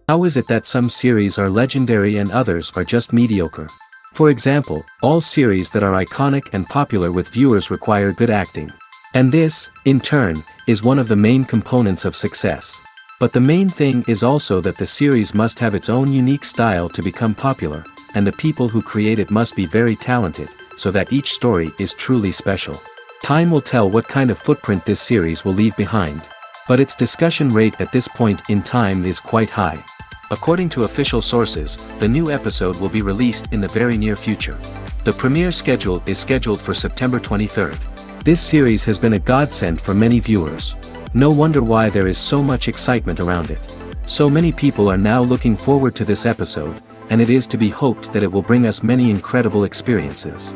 How is it that some series are legendary and others are just mediocre? For example, all series that are iconic and popular with viewers require good acting. And this, in turn, is one of the main components of success. But the main thing is also that the series must have its own unique style to become popular, and the people who create it must be very talented, so that each story is truly special. Time will tell what kind of footprint this series will leave behind. But its discussion rate at this point in time is quite high. According to official sources, the new episode will be released in the very near future. The premiere schedule is scheduled for September 23rd. This series has been a godsend for many viewers. No wonder why there is so much excitement around it. So many people are now looking forward to this episode, and it is to be hoped that it will bring us many incredible experiences.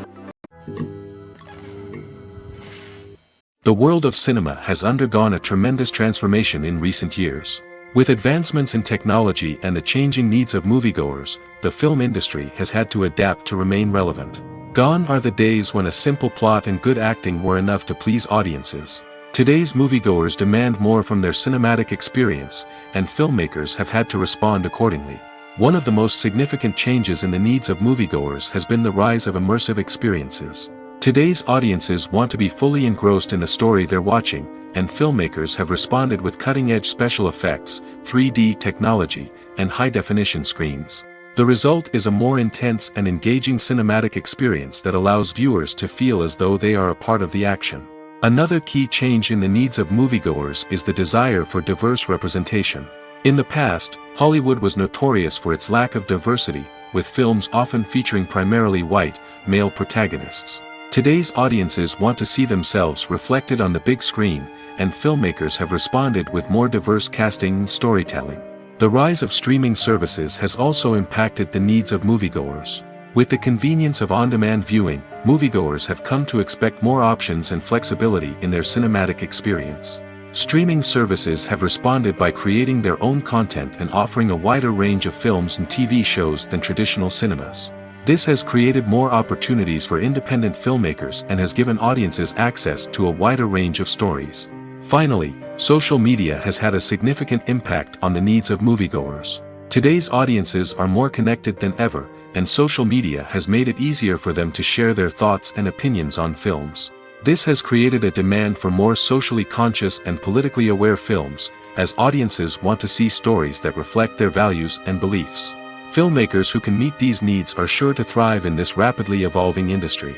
The world of cinema has undergone a tremendous transformation in recent years. With advancements in technology and the changing needs of moviegoers, the film industry has had to adapt to remain relevant. Gone are the days when a simple plot and good acting were enough to please audiences. Today's moviegoers demand more from their cinematic experience, and filmmakers have had to respond accordingly. One of the most significant changes in the needs of moviegoers has been the rise of immersive experiences. Today's audiences want to be fully engrossed in the story they're watching, and filmmakers have responded with cutting-edge special effects, 3D technology, and high-definition screens. The result is a more intense and engaging cinematic experience that allows viewers to feel as though they are a part of the action. Another key change in the needs of moviegoers is the desire for diverse representation. In the past, Hollywood was notorious for its lack of diversity, with films often featuring primarily white, male protagonists. Today's audiences want to see themselves reflected on the big screen, and filmmakers have responded with more diverse casting and storytelling. The rise of streaming services has also impacted the needs of moviegoers. With the convenience of on-demand viewing, moviegoers have come to expect more options and flexibility in their cinematic experience. Streaming services have responded by creating their own content and offering a wider range of films and TV shows than traditional cinemas. This has created more opportunities for independent filmmakers and has given audiences access to a wider range of stories. Finally, social media has had a significant impact on the needs of moviegoers. Today's audiences are more connected than ever, and social media has made it easier for them to share their thoughts and opinions on films. This has created a demand for more socially conscious and politically aware films, as audiences want to see stories that reflect their values and beliefs. Filmmakers who can meet these needs are sure to thrive in this rapidly evolving industry.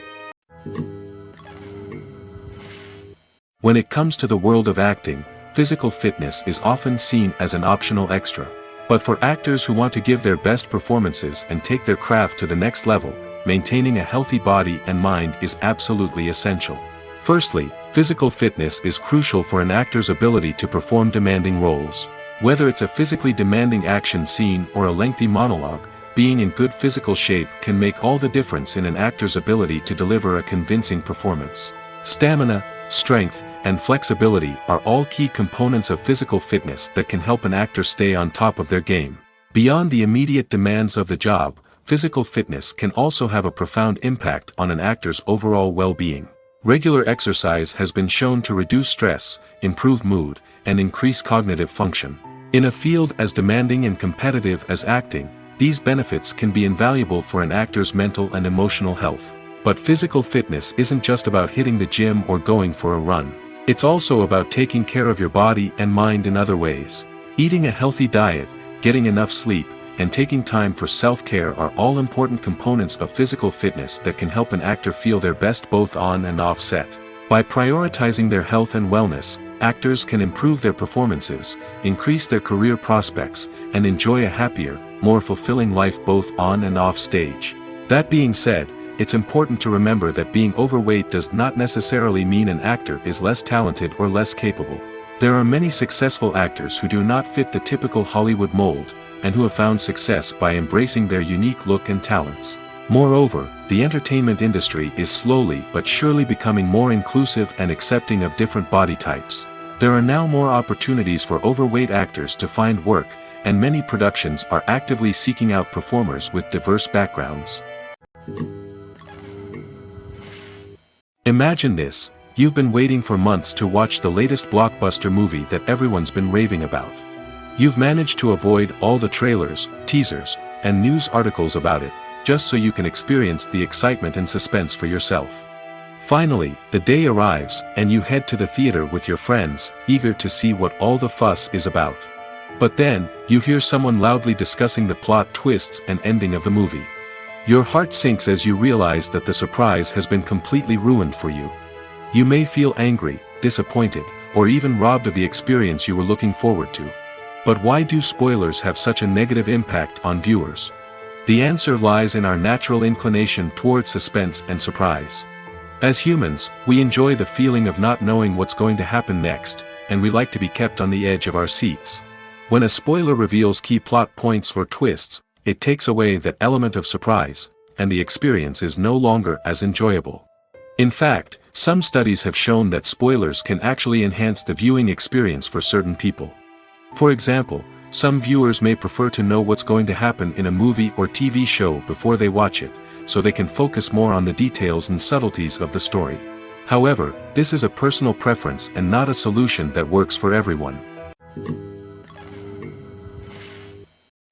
When it comes to the world of acting, physical fitness is often seen as an optional extra. But for actors who want to give their best performances and take their craft to the next level, maintaining a healthy body and mind is absolutely essential. Firstly, physical fitness is crucial for an actor's ability to perform demanding roles. Whether it's a physically demanding action scene or a lengthy monologue, being in good physical shape can make all the difference in an actor's ability to deliver a convincing performance. Stamina, strength, and flexibility are all key components of physical fitness that can help an actor stay on top of their game. Beyond the immediate demands of the job, physical fitness can also have a profound impact on an actor's overall well-being. Regular exercise has been shown to reduce stress, improve mood, and increase cognitive function. In a field as demanding and competitive as acting, these benefits can be invaluable for an actor's mental and emotional health. But physical fitness isn't just about hitting the gym or going for a run. It's also about taking care of your body and mind in other ways. Eating a healthy diet, getting enough sleep, and taking time for self-care are all important components of physical fitness that can help an actor feel their best both on and off set. By prioritizing their health and wellness, actors can improve their performances, increase their career prospects, and enjoy a happier, more fulfilling life both on and off stage. That being said, it's important to remember that being overweight does not necessarily mean an actor is less talented or less capable. There are many successful actors who do not fit the typical Hollywood mold, and who have found success by embracing their unique look and talents. Moreover, the entertainment industry is slowly but surely becoming more inclusive and accepting of different body types. There are now more opportunities for overweight actors to find work, and many productions are actively seeking out performers with diverse backgrounds. Imagine this: you've been waiting for months to watch the latest blockbuster movie that everyone's been raving about. You've managed to avoid all the trailers, teasers, and news articles about it, just so you can experience the excitement and suspense for yourself. Finally, the day arrives, and you head to the theater with your friends, eager to see what all the fuss is about. But then, you hear someone loudly discussing the plot twists and ending of the movie. Your heart sinks as you realize that the surprise has been completely ruined for you. You may feel angry, disappointed, or even robbed of the experience you were looking forward to. But why do spoilers have such a negative impact on viewers? The answer lies in our natural inclination towards suspense and surprise. As humans, we enjoy the feeling of not knowing what's going to happen next, and we like to be kept on the edge of our seats. When a spoiler reveals key plot points or twists, it takes away that element of surprise, and the experience is no longer as enjoyable. In fact, some studies have shown that spoilers can actually enhance the viewing experience for certain people. For example, some viewers may prefer to know what's going to happen in a movie or TV show before they watch it, so they can focus more on the details and subtleties of the story. However, this is a personal preference and not a solution that works for everyone.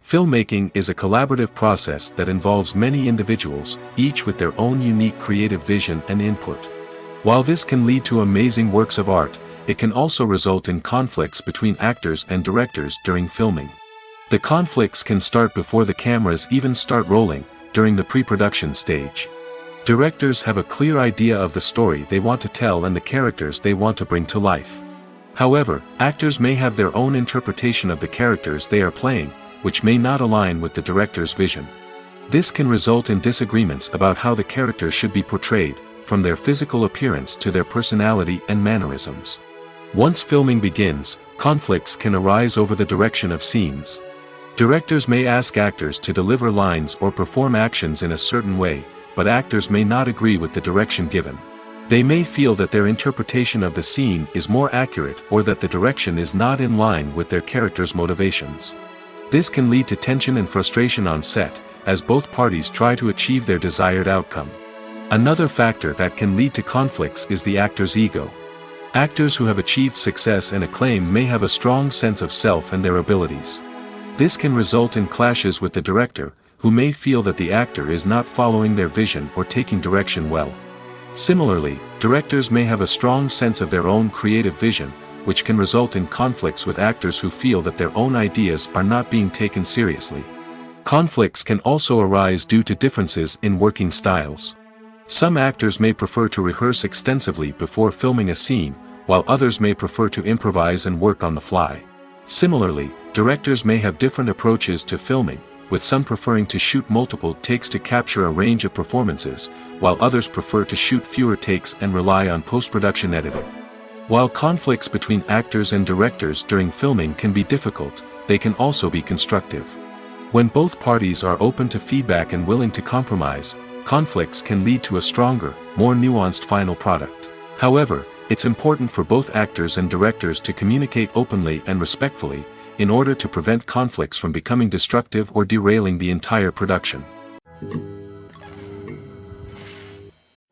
Filmmaking is a collaborative process that involves many individuals, each with their own unique creative vision and input. While this can lead to amazing works of art, it can also result in conflicts between actors and directors during filming. The conflicts can start before the cameras even start rolling, during the pre-production stage. Directors have a clear idea of the story they want to tell and the characters they want to bring to life. However, actors may have their own interpretation of the characters they are playing, which may not align with the director's vision. This can result in disagreements about how the characters should be portrayed, from their physical appearance to their personality and mannerisms. Once filming begins, conflicts can arise over the direction of scenes. Directors may ask actors to deliver lines or perform actions in a certain way, but actors may not agree with the direction given. They may feel that their interpretation of the scene is more accurate or that the direction is not in line with their character's motivations. This can lead to tension and frustration on set, as both parties try to achieve their desired outcome. Another factor that can lead to conflicts is the actor's ego. Actors who have achieved success and acclaim may have a strong sense of self and their abilities. This can result in clashes with the director, who may feel that the actor is not following their vision or taking direction well. Similarly, directors may have a strong sense of their own creative vision, which can result in conflicts with actors who feel that their own ideas are not being taken seriously. Conflicts can also arise due to differences in working styles. Some actors may prefer to rehearse extensively before filming a scene, while others may prefer to improvise and work on the fly. Similarly, directors may have different approaches to filming, with some preferring to shoot multiple takes to capture a range of performances, while others prefer to shoot fewer takes and rely on post-production editing. While conflicts between actors and directors during filming can be difficult, they can also be constructive. When both parties are open to feedback and willing to compromise, conflicts can lead to a stronger, more nuanced final product. However, it's important for both actors and directors to communicate openly and respectfully, in order to prevent conflicts from becoming destructive or derailing the entire production.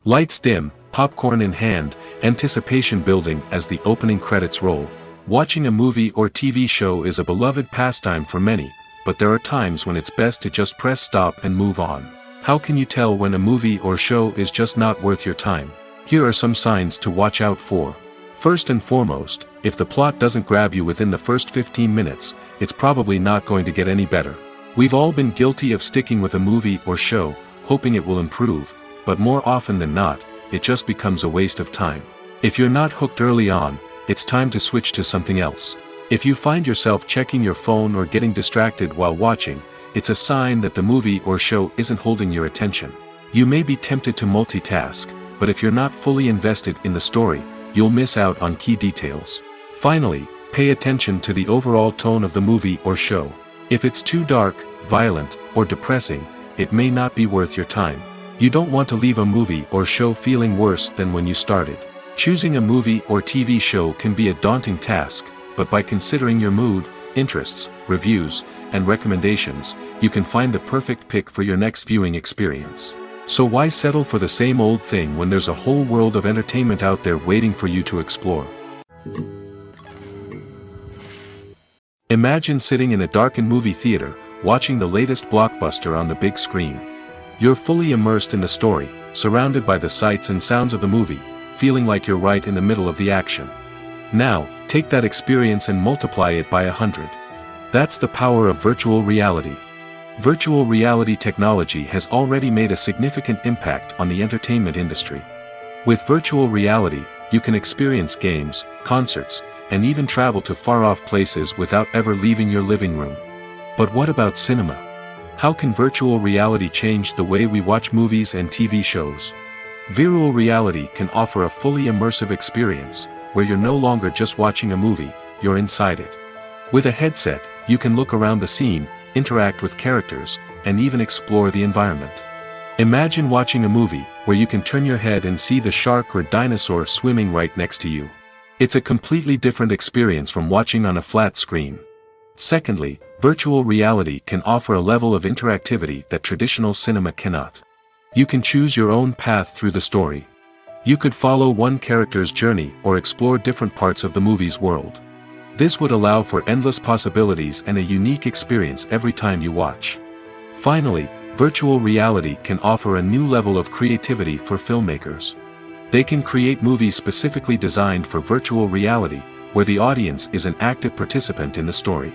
Lights dim, popcorn in hand, anticipation building as the opening credits roll. Watching a movie or TV show is a beloved pastime for many, but there are times when it's best to just press stop and move on. How can you tell when a movie or show is just not worth your time? Here are some signs to watch out for. First and foremost, if the plot doesn't grab you within the first 15 minutes, it's probably not going to get any better. We've all been guilty of sticking with a movie or show, hoping it will improve, but more often than not, it just becomes a waste of time. If you're not hooked early on, it's time to switch to something else. If you find yourself checking your phone or getting distracted while watching, it's a sign that the movie or show isn't holding your attention. You may be tempted to multitask, but if you're not fully invested in the story, you'll miss out on key details. Finally, pay attention to the overall tone of the movie or show. If it's too dark, violent, or depressing, it may not be worth your time. You don't want to leave a movie or show feeling worse than when you started. Choosing a movie or TV show can be a daunting task, but by considering your mood, interests, reviews, and recommendations, you can find the perfect pick for your next viewing experience. So why settle for the same old thing when there's a whole world of entertainment out there waiting for you to explore? Imagine sitting in a darkened movie theater, watching the latest blockbuster on the big screen. You're fully immersed in the story, surrounded by the sights and sounds of the movie, feeling like you're right in the middle of the action. Now, take that experience and multiply it by 100. That's the power of virtual reality. Virtual reality technology has already made a significant impact on the entertainment industry. With virtual reality, you can experience games, concerts, and even travel to far-off places without ever leaving your living room. But what about cinema? How can virtual reality change the way we watch movies and TV shows? Virtual reality can offer a fully immersive experience, where you're no longer just watching a movie, you're inside it. With a headset, you can look around the scene, interact with characters, and even explore the environment. Imagine watching a movie where you can turn your head and see the shark or dinosaur swimming right next to you. It's a completely different experience from watching on a flat screen. Secondly, virtual reality can offer a level of interactivity that traditional cinema cannot. You can choose your own path through the story. You could follow one character's journey or explore different parts of the movie's world. This would allow for endless possibilities and a unique experience every time you watch. Finally, virtual reality can offer a new level of creativity for filmmakers. They can create movies specifically designed for virtual reality, where the audience is an active participant in the story.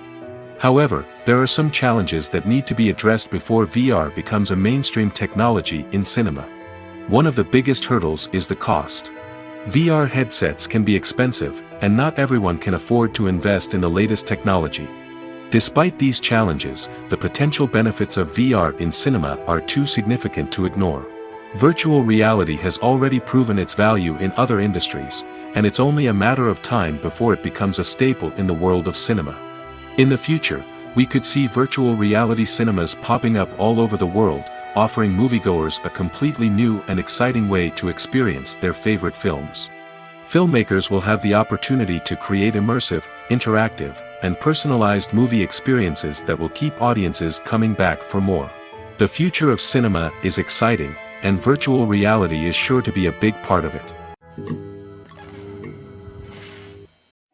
However, there are some challenges that need to be addressed before VR becomes a mainstream technology in cinema. One of the biggest hurdles is the cost. VR headsets can be expensive, and not everyone can afford to invest in the latest technology. Despite these challenges, the potential benefits of VR in cinema are too significant to ignore. Virtual reality has already proven its value in other industries, and it's only a matter of time before it becomes a staple in the world of cinema. In the future, we could see virtual reality cinemas popping up all over the world, offering moviegoers a completely new and exciting way to experience their favorite films. Filmmakers will have the opportunity to create immersive, interactive, and personalized movie experiences that will keep audiences coming back for more. The future of cinema is exciting, and virtual reality is sure to be a big part of it.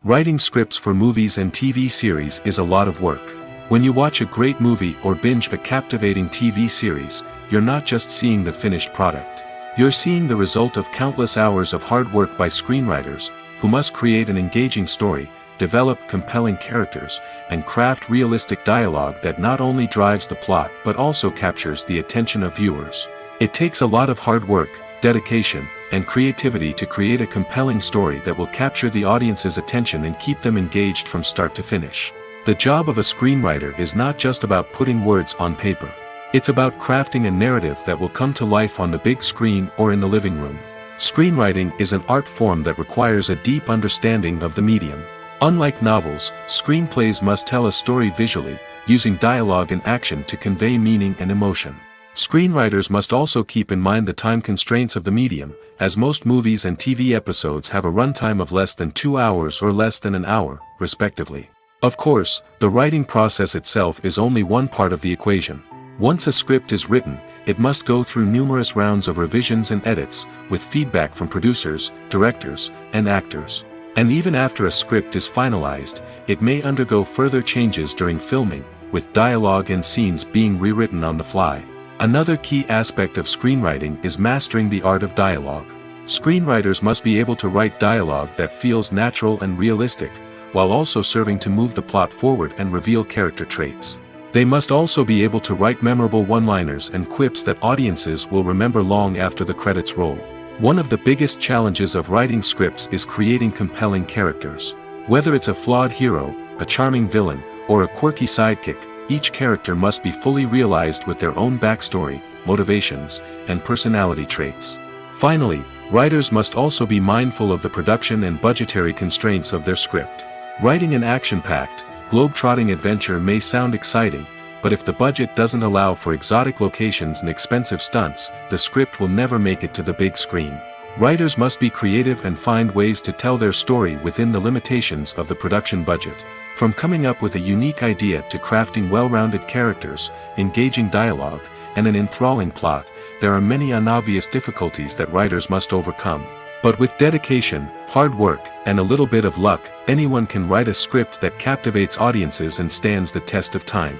Writing scripts for movies and TV series is a lot of work. When you watch a great movie or binge a captivating TV series, you're not just seeing the finished product. You're seeing the result of countless hours of hard work by screenwriters, who must create an engaging story, develop compelling characters, and craft realistic dialogue that not only drives the plot but also captures the attention of viewers. It takes a lot of hard work, dedication, and creativity to create a compelling story that will capture the audience's attention and keep them engaged from start to finish. The job of a screenwriter is not just about putting words on paper. It's about crafting a narrative that will come to life on the big screen or in the living room. Screenwriting is an art form that requires a deep understanding of the medium. Unlike novels, screenplays must tell a story visually, using dialogue and action to convey meaning and emotion. Screenwriters must also keep in mind the time constraints of the medium, as most movies and TV episodes have a runtime of less than 2 hours or less than an hour, respectively. Of course, the writing process itself is only one part of the equation. Once a script is written, it must go through numerous rounds of revisions and edits, with feedback from producers, directors, and actors. And even after a script is finalized, it may undergo further changes during filming, with dialogue and scenes being rewritten on the fly. Another key aspect of screenwriting is mastering the art of dialogue. Screenwriters must be able to write dialogue that feels natural and realistic, while also serving to move the plot forward and reveal character traits. They must also be able to write memorable one-liners and quips that audiences will remember long after the credits roll. One of the biggest challenges of writing scripts is creating compelling characters. Whether it's a flawed hero, a charming villain, or a quirky sidekick, each character must be fully realized with their own backstory, motivations, and personality traits. Finally, writers must also be mindful of the production and budgetary constraints of their script. Writing an action-packed, globe-trotting adventure may sound exciting, but if the budget doesn't allow for exotic locations and expensive stunts, the script will never make it to the big screen. Writers must be creative and find ways to tell their story within the limitations of the production budget. From coming up with a unique idea to crafting well-rounded characters, engaging dialogue, and an enthralling plot, there are many unobvious difficulties that writers must overcome. But with dedication, hard work, and a little bit of luck, anyone can write a script that captivates audiences and stands the test of time.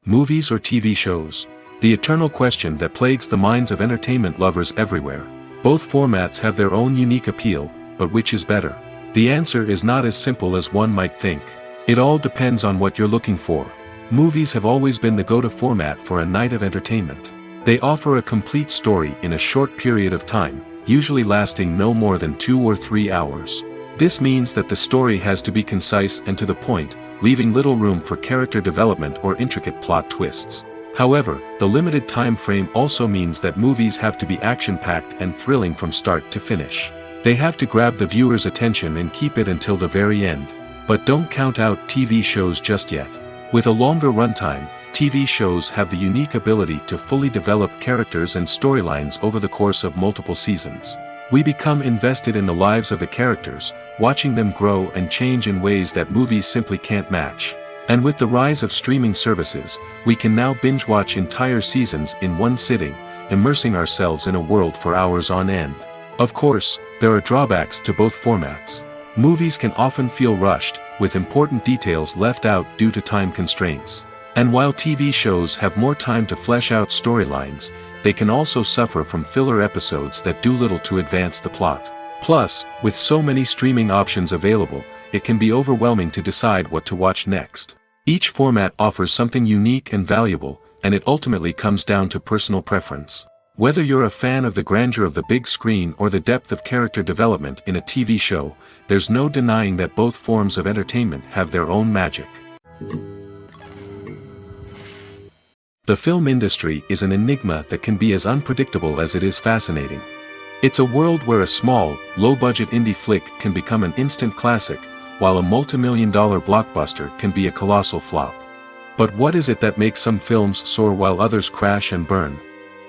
Movies or TV shows? The eternal question that plagues the minds of entertainment lovers everywhere. Both formats have their own unique appeal, but which is better? The answer is not as simple as one might think. It all depends on what you're looking for. Movies have always been the go-to format for a night of entertainment. They offer a complete story in a short period of time, usually lasting no more than 2 or 3 hours. This means that the story has to be concise and to the point, leaving little room for character development or intricate plot twists. However, the limited time frame also means that movies have to be action-packed and thrilling from start to finish. They have to grab the viewer's attention and keep it until the very end. But don't count out TV shows just yet. With a longer runtime, TV shows have the unique ability to fully develop characters and storylines over the course of multiple seasons. We become invested in the lives of the characters, watching them grow and change in ways that movies simply can't match. And with the rise of streaming services, we can now binge-watch entire seasons in one sitting, immersing ourselves in a world for hours on end. Of course, there are drawbacks to both formats. Movies can often feel rushed, with important details left out due to time constraints. And while TV shows have more time to flesh out storylines, they can also suffer from filler episodes that do little to advance the plot. Plus, with so many streaming options available, it can be overwhelming to decide what to watch next. Each format offers something unique and valuable, and it ultimately comes down to personal preference. Whether you're a fan of the grandeur of the big screen or the depth of character development in a TV show, there's no denying that both forms of entertainment have their own magic. The film industry is an enigma that can be as unpredictable as it is fascinating. It's a world where a small, low-budget indie flick can become an instant classic, while a multi-million-dollar blockbuster can be a colossal flop. But what is it that makes some films soar while others crash and burn?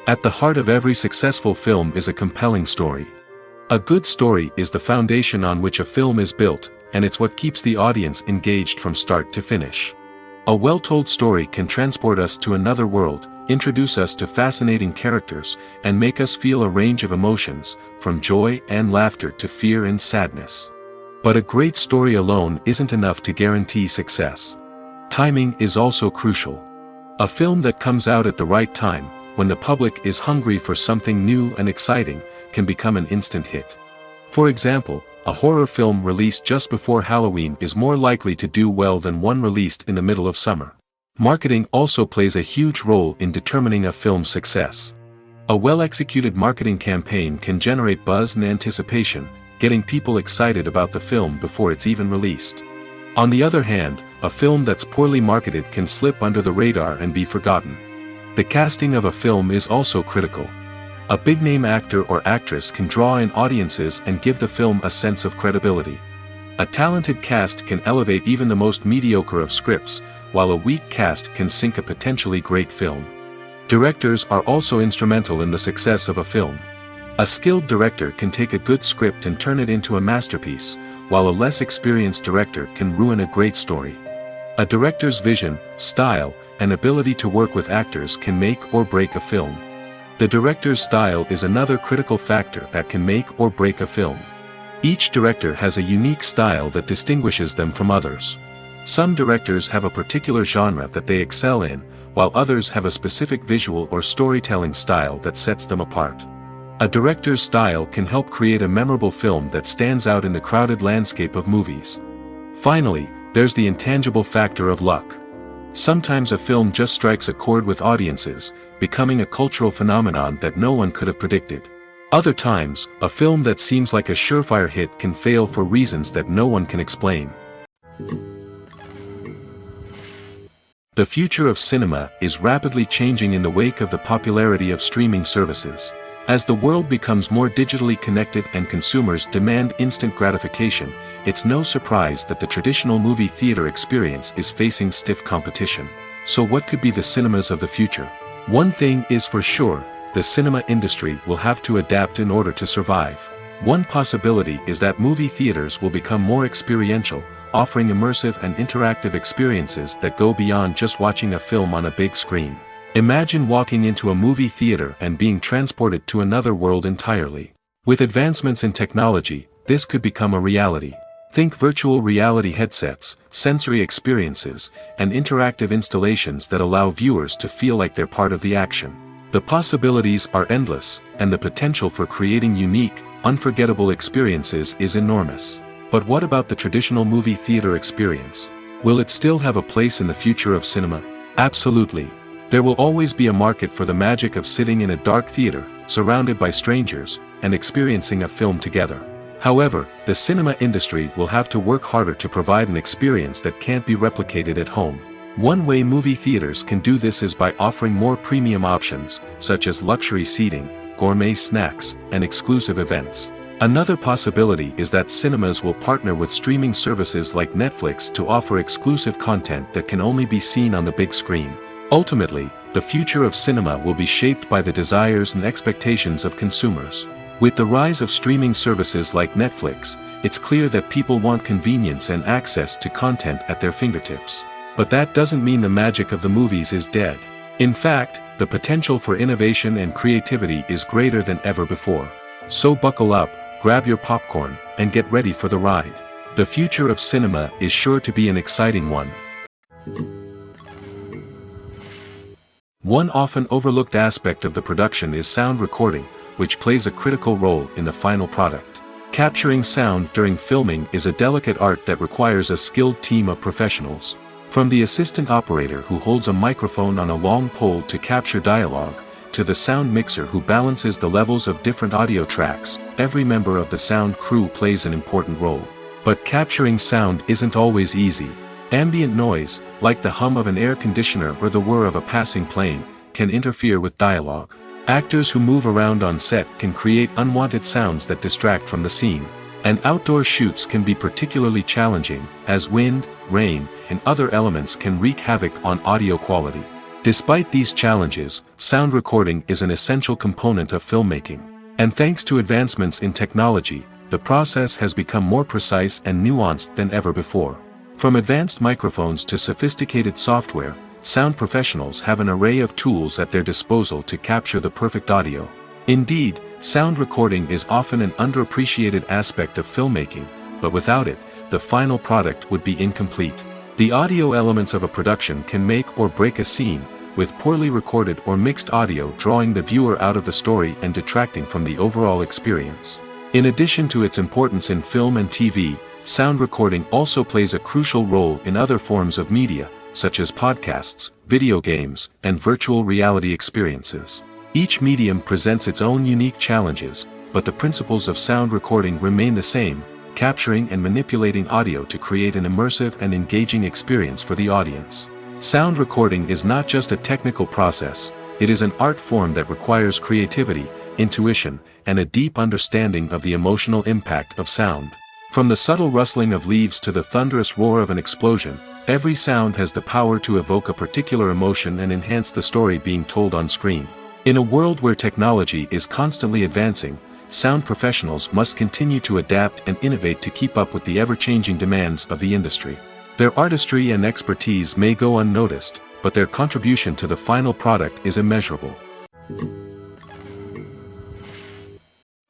At the heart of every successful film is a compelling story. A good story is the foundation on which a film is built, and it's what keeps the audience engaged from start to finish. A well-told story can transport us to another world, introduce us to fascinating characters, and make us feel a range of emotions, from joy and laughter to fear and sadness. But a great story alone isn't enough to guarantee success. Timing is also crucial. A film that comes out at the right time, when the public is hungry for something new and exciting, can become an instant hit. For example, a horror film released just before Halloween is more likely to do well than one released in the middle of summer. Marketing also plays a huge role in determining a film's success. A well-executed marketing campaign can generate buzz and anticipation, getting people excited about the film before it's even released. On the other hand, a film that's poorly marketed can slip under the radar and be forgotten. The casting of a film is also critical. A big-name actor or actress can draw in audiences and give the film a sense of credibility. A talented cast can elevate even the most mediocre of scripts, while a weak cast can sink a potentially great film. Directors are also instrumental in the success of a film. A skilled director can take a good script and turn it into a masterpiece, while a less experienced director can ruin a great story. A director's vision, style, and ability to work with actors can make or break a film. The director's style is another critical factor that can make or break a film. Each director has a unique style that distinguishes them from others. Some directors have a particular genre that they excel in, while others have a specific visual or storytelling style that sets them apart. A director's style can help create a memorable film that stands out in the crowded landscape of movies. Finally, there's the intangible factor of luck. Sometimes a film just strikes a chord with audiences, becoming a cultural phenomenon that no one could have predicted. Other times, a film that seems like a surefire hit can fail for reasons that no one can explain. The future of cinema is rapidly changing in the wake of the popularity of streaming services. As the world becomes more digitally connected and consumers demand instant gratification, it's no surprise that the traditional movie theater experience is facing stiff competition. So what could be the cinemas of the future? One thing is for sure, the cinema industry will have to adapt in order to survive. One possibility is that movie theaters will become more experiential, offering immersive and interactive experiences that go beyond just watching a film on a big screen. Imagine walking into a movie theater and being transported to another world entirely. With advancements in technology, this could become a reality. Think virtual reality headsets, sensory experiences, and interactive installations that allow viewers to feel like they're part of the action. The possibilities are endless, and the potential for creating unique, unforgettable experiences is enormous. But what about the traditional movie theater experience? Will it still have a place in the future of cinema? Absolutely. There will always be a market for the magic of sitting in a dark theater, surrounded by strangers, and experiencing a film together. However, the cinema industry will have to work harder to provide an experience that can't be replicated at home. One way movie theaters can do this is by offering more premium options, such as luxury seating, gourmet snacks, and exclusive events. Another possibility is that cinemas will partner with streaming services like Netflix to offer exclusive content that can only be seen on the big screen. Ultimately, the future of cinema will be shaped by the desires and expectations of consumers. With the rise of streaming services like Netflix, it's clear that people want convenience and access to content at their fingertips. But that doesn't mean the magic of the movies is dead. In fact, the potential for innovation and creativity is greater than ever before. So buckle up, grab your popcorn, and get ready for the ride. The future of cinema is sure to be an exciting one. One often overlooked aspect of the production is sound recording, which plays a critical role in the final product. Capturing sound during filming is a delicate art that requires a skilled team of professionals. From the assistant operator who holds a microphone on a long pole to capture dialogue, to the sound mixer who balances the levels of different audio tracks, every member of the sound crew plays an important role. But capturing sound isn't always easy. Ambient noise, like the hum of an air conditioner or the whir of a passing plane, can interfere with dialogue. Actors who move around on set can create unwanted sounds that distract from the scene. And outdoor shoots can be particularly challenging, as wind, rain, and other elements can wreak havoc on audio quality. Despite these challenges, sound recording is an essential component of filmmaking. And thanks to advancements in technology, the process has become more precise and nuanced than ever before. From advanced microphones to sophisticated software, sound professionals have an array of tools at their disposal to capture the perfect audio. Indeed, sound recording is often an underappreciated aspect of filmmaking, but without it, the final product would be incomplete. The audio elements of a production can make or break a scene, with poorly recorded or mixed audio drawing the viewer out of the story and detracting from the overall experience. In addition to its importance in film and TV, sound recording also plays a crucial role in other forms of media, such as podcasts, video games, and virtual reality experiences. Each medium presents its own unique challenges, but the principles of sound recording remain the same, capturing and manipulating audio to create an immersive and engaging experience for the audience. Sound recording is not just a technical process, it is an art form that requires creativity, intuition, and a deep understanding of the emotional impact of sound. From the subtle rustling of leaves to the thunderous roar of an explosion, every sound has the power to evoke a particular emotion and enhance the story being told on screen. In a world where technology is constantly advancing, sound professionals must continue to adapt and innovate to keep up with the ever-changing demands of the industry. Their artistry and expertise may go unnoticed, but their contribution to the final product is immeasurable.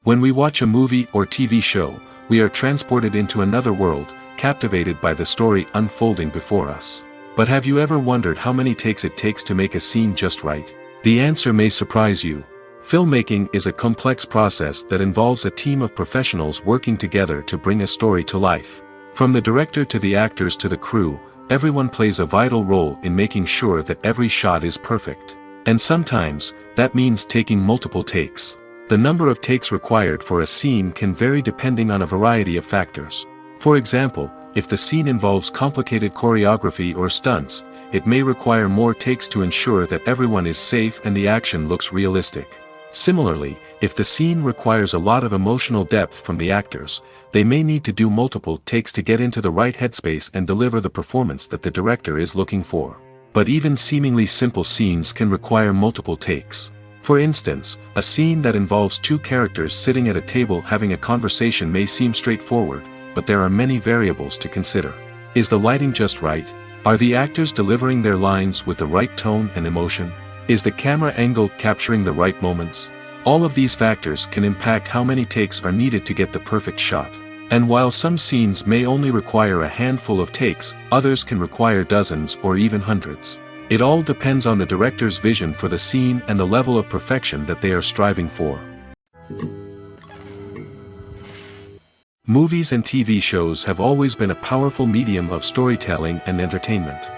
When we watch a movie or TV show, we are transported into another world, captivated by the story unfolding before us. But have you ever wondered how many takes it takes to make a scene just right? The answer may surprise you. Filmmaking is a complex process that involves a team of professionals working together to bring a story to life. From the director to the actors to the crew, everyone plays a vital role in making sure that every shot is perfect. And sometimes, that means taking multiple takes. The number of takes required for a scene can vary depending on a variety of factors. For example, if the scene involves complicated choreography or stunts, it may require more takes to ensure that everyone is safe and the action looks realistic. Similarly, if the scene requires a lot of emotional depth from the actors, they may need to do multiple takes to get into the right headspace and deliver the performance that the director is looking for. But even seemingly simple scenes can require multiple takes. For instance, a scene that involves two characters sitting at a table having a conversation may seem straightforward, but there are many variables to consider. Is the lighting just right? Are the actors delivering their lines with the right tone and emotion? Is the camera angle capturing the right moments? All of these factors can impact how many takes are needed to get the perfect shot. And while some scenes may only require a handful of takes, others can require dozens or even hundreds. It all depends on the director's vision for the scene and the level of perfection that they are striving for. Movies and TV shows have always been a powerful medium of storytelling and entertainment.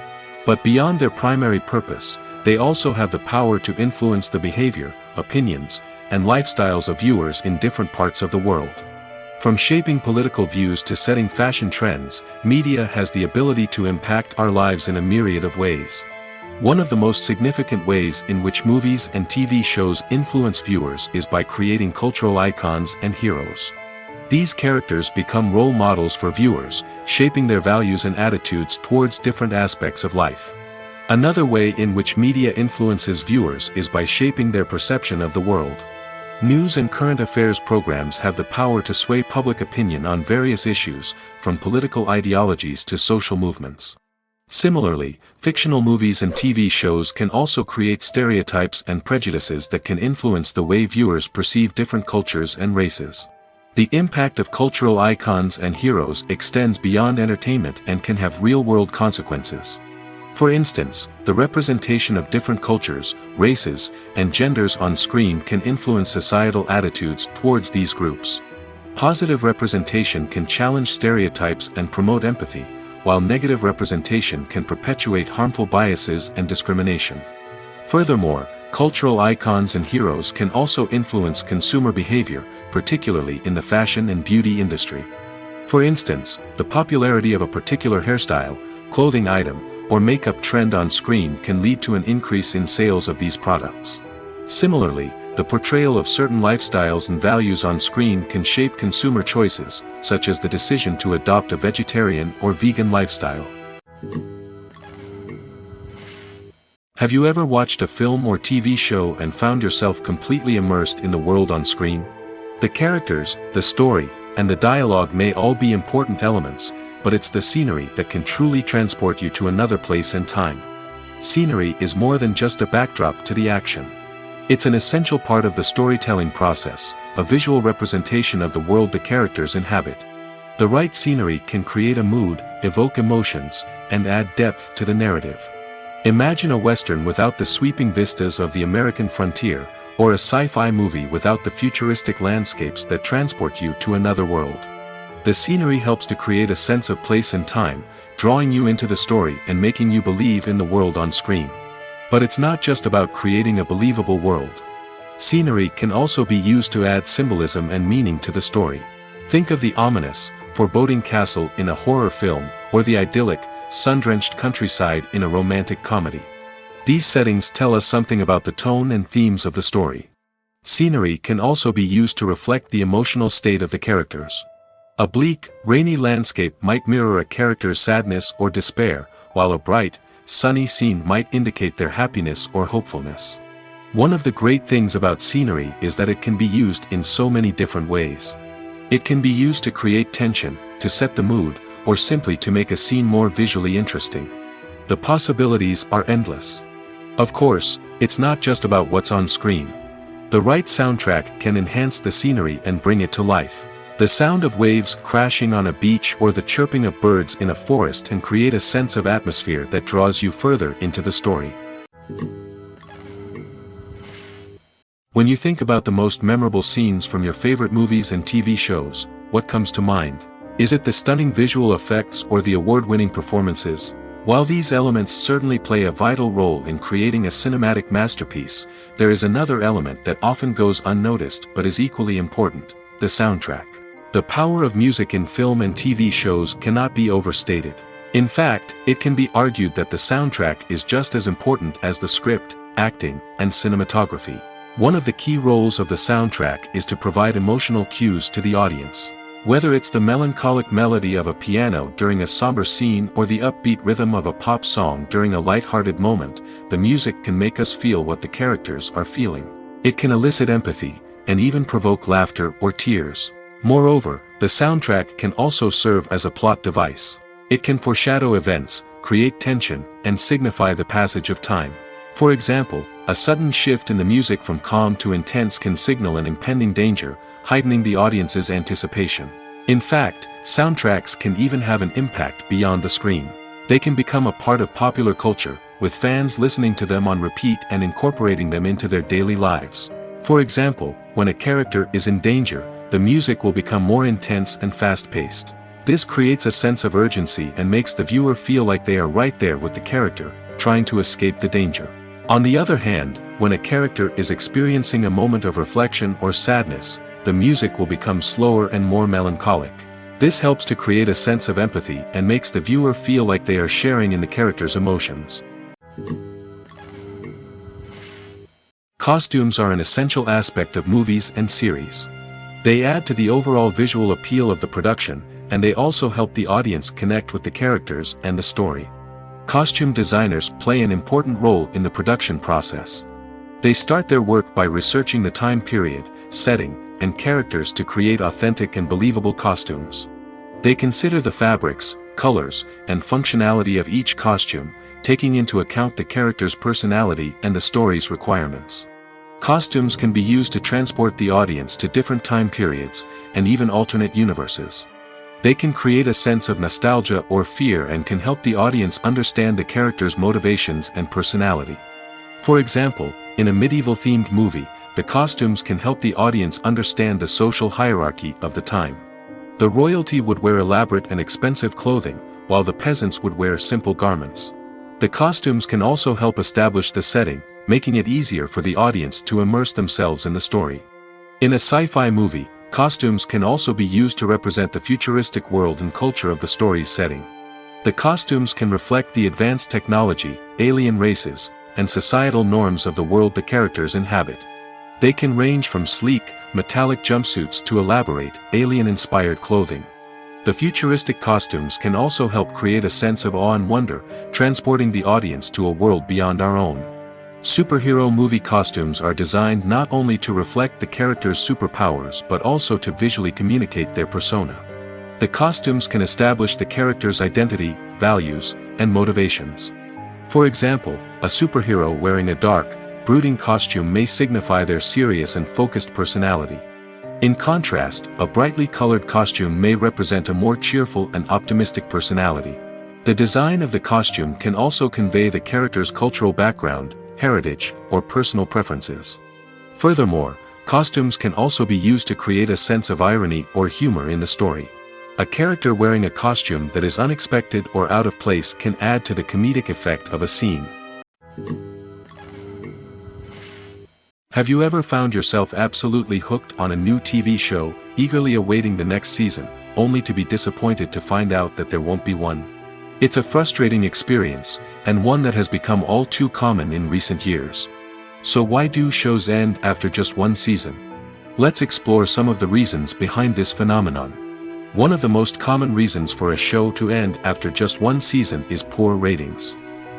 But beyond their primary purpose, they also have the power to influence the behavior, opinions, and lifestyles of viewers in different parts of the world. From shaping political views to setting fashion trends, media has the ability to impact our lives in a myriad of ways. One of the most significant ways in which movies and TV shows influence viewers is by creating cultural icons and heroes. These characters become role models for viewers, shaping their values and attitudes towards different aspects of life. Another way in which media influences viewers is by shaping their perception of the world. News and current affairs programs have the power to sway public opinion on various issues, from political ideologies to social movements. Similarly, fictional movies and TV shows can also create stereotypes and prejudices that can influence the way viewers perceive different cultures and races. The impact of cultural icons and heroes extends beyond entertainment and can have real-world consequences. For instance, the representation of different cultures, races, and genders on screen can influence societal attitudes towards these groups. Positive representation can challenge stereotypes and promote empathy, while negative representation can perpetuate harmful biases and discrimination. Furthermore, cultural icons and heroes can also influence consumer behavior, particularly in the fashion and beauty industry. For instance, the popularity of a particular hairstyle, clothing item, or makeup trend on screen can lead to an increase in sales of these products. Similarly, the portrayal of certain lifestyles and values on screen can shape consumer choices, such as the decision to adopt a vegetarian or vegan lifestyle. Have you ever watched a film or TV show and found yourself completely immersed in the world on screen? The characters, the story, and the dialogue may all be important elements, but it's the scenery that can truly transport you to another place and time. Scenery is more than just a backdrop to the action. It's an essential part of the storytelling process, a visual representation of the world the characters inhabit. The right scenery can create a mood, evoke emotions, and add depth to the narrative. Imagine a Western without the sweeping vistas of the American frontier, or a sci-fi movie without the futuristic landscapes that transport you to another world. The scenery helps to create a sense of place and time, drawing you into the story and making you believe in the world on screen. But it's not just about creating a believable world. Scenery can also be used to add symbolism and meaning to the story. Think of the ominous, foreboding castle in a horror film, or the idyllic, sun-drenched countryside in a romantic comedy. These settings tell us something about the tone and themes of the story. Scenery can also be used to reflect the emotional state of the characters. A bleak, rainy landscape might mirror a character's sadness or despair, while a bright, sunny scene might indicate their happiness or hopefulness. One of the great things about scenery is that it can be used in so many different ways. It can be used to create tension, to set the mood, or simply to make a scene more visually interesting. The possibilities are endless. Of course, it's not just about what's on screen. The right soundtrack can enhance the scenery and bring it to life. The sound of waves crashing on a beach or the chirping of birds in a forest can create a sense of atmosphere that draws you further into the story. When you think about the most memorable scenes from your favorite movies and TV shows, what comes to mind? Is it the stunning visual effects or the award-winning performances? While these elements certainly play a vital role in creating a cinematic masterpiece, there is another element that often goes unnoticed but is equally important: the soundtrack. The power of music in film and TV shows cannot be overstated. In fact, it can be argued that the soundtrack is just as important as the script, acting, and cinematography. One of the key roles of the soundtrack is to provide emotional cues to the audience. Whether it's the melancholic melody of a piano during a somber scene or the upbeat rhythm of a pop song during a light-hearted moment, the music can make us feel what the characters are feeling. It can elicit empathy, and even provoke laughter or tears. Moreover, the soundtrack can also serve as a plot device. It can foreshadow events, create tension, and signify the passage of time. For example, A sudden shift in the music from calm to intense can signal an impending danger, heightening the audience's anticipation. In fact, soundtracks can even have an impact beyond the screen. They can become a part of popular culture, with fans listening to them on repeat and incorporating them into their daily lives. For example, when a character is in danger, the music will become more intense and fast-paced. This creates a sense of urgency and makes the viewer feel like they are right there with the character, trying to escape the danger. On the other hand, when a character is experiencing a moment of reflection or sadness, the music will become slower and more melancholic. This helps to create a sense of empathy and makes the viewer feel like they are sharing in the character's emotions. Costumes are an essential aspect of movies and series. They add to the overall visual appeal of the production, and they also help the audience connect with the characters and the story. Costume designers play an important role in the production process. They start their work by researching the time period, setting, and characters to create authentic and believable costumes. They consider the fabrics, colors, and functionality of each costume, taking into account the character's personality and the story's requirements. Costumes can be used to transport the audience to different time periods, and even alternate universes. They can create a sense of nostalgia or fear and can help the audience understand the character's motivations and personality. For example, in a medieval-themed movie, the costumes can help the audience understand the social hierarchy of the time. The royalty would wear elaborate and expensive clothing, while the peasants would wear simple garments. The costumes can also help establish the setting, making it easier for the audience to immerse themselves in the story. In a sci-fi movie, costumes can also be used to represent the futuristic world and culture of the story's setting. The costumes can reflect the advanced technology, alien races, and societal norms of the world the characters inhabit. They can range from sleek, metallic jumpsuits to elaborate, alien-inspired clothing. The futuristic costumes can also help create a sense of awe and wonder, transporting the audience to a world beyond our own. Superhero movie costumes are designed not only to reflect the character's superpowers but also to visually communicate their persona. The costumes can establish the character's identity, values, and motivations. For example, a superhero wearing a dark, brooding costume may signify their serious and focused personality. In contrast, a brightly colored costume may represent a more cheerful and optimistic personality. The design of the costume can also convey the character's cultural background, heritage, or personal preferences. Furthermore, costumes can also be used to create a sense of irony or humor in the story. A character wearing a costume that is unexpected or out of place can add to the comedic effect of a scene. Have you ever found yourself absolutely hooked on a new TV show, eagerly awaiting the next season, only to be disappointed to find out that there won't be one? It's a frustrating experience, and one that has become all too common in recent years. So why do shows end after just one season? Let's explore some of the reasons behind this phenomenon. One of the most common reasons for a show to end after just one season is poor ratings.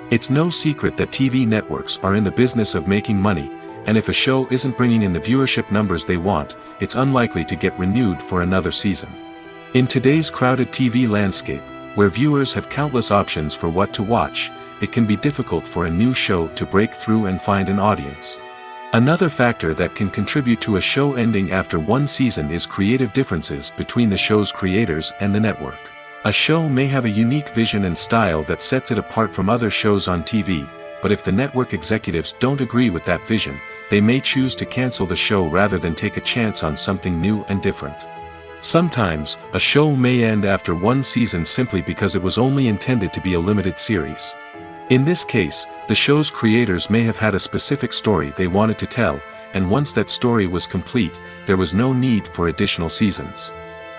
It's no secret that TV networks are in the business of making money, and if a show isn't bringing in the viewership numbers they want, it's unlikely to get renewed for another season. In today's crowded TV landscape, where viewers have countless options for what to watch, it can be difficult for a new show to break through and find an audience. Another factor that can contribute to a show ending after one season is creative differences between the show's creators and the network. A show may have a unique vision and style that sets it apart from other shows on TV, but if the network executives don't agree with that vision, they may choose to cancel the show rather than take a chance on something new and different. Sometimes, a show may end after one season simply because it was only intended to be a limited series. In this case, the show's creators may have had a specific story they wanted to tell, and once that story was complete, there was no need for additional seasons.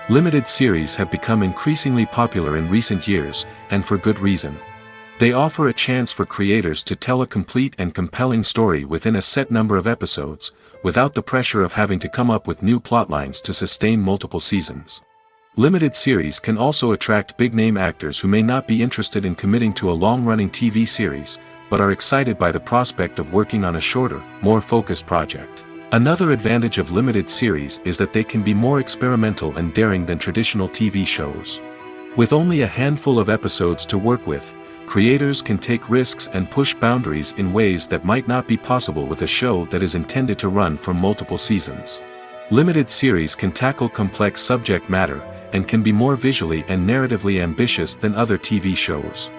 Limited series have become increasingly popular in recent years, and for good reason. They offer a chance for creators to tell a complete and compelling story within a set number of episodes, without the pressure of having to come up with new plotlines to sustain multiple seasons. Limited series can also attract big-name actors who may not be interested in committing to a long-running TV series, but are excited by the prospect of working on a shorter, more focused project. Another advantage of limited series is that they can be more experimental and daring than traditional TV shows. With only a handful of episodes to work with, creators can take risks and push boundaries in ways that might not be possible with a show that is intended to run for multiple seasons. Limited series can tackle complex subject matter, and can be more visually and narratively ambitious than other TV shows.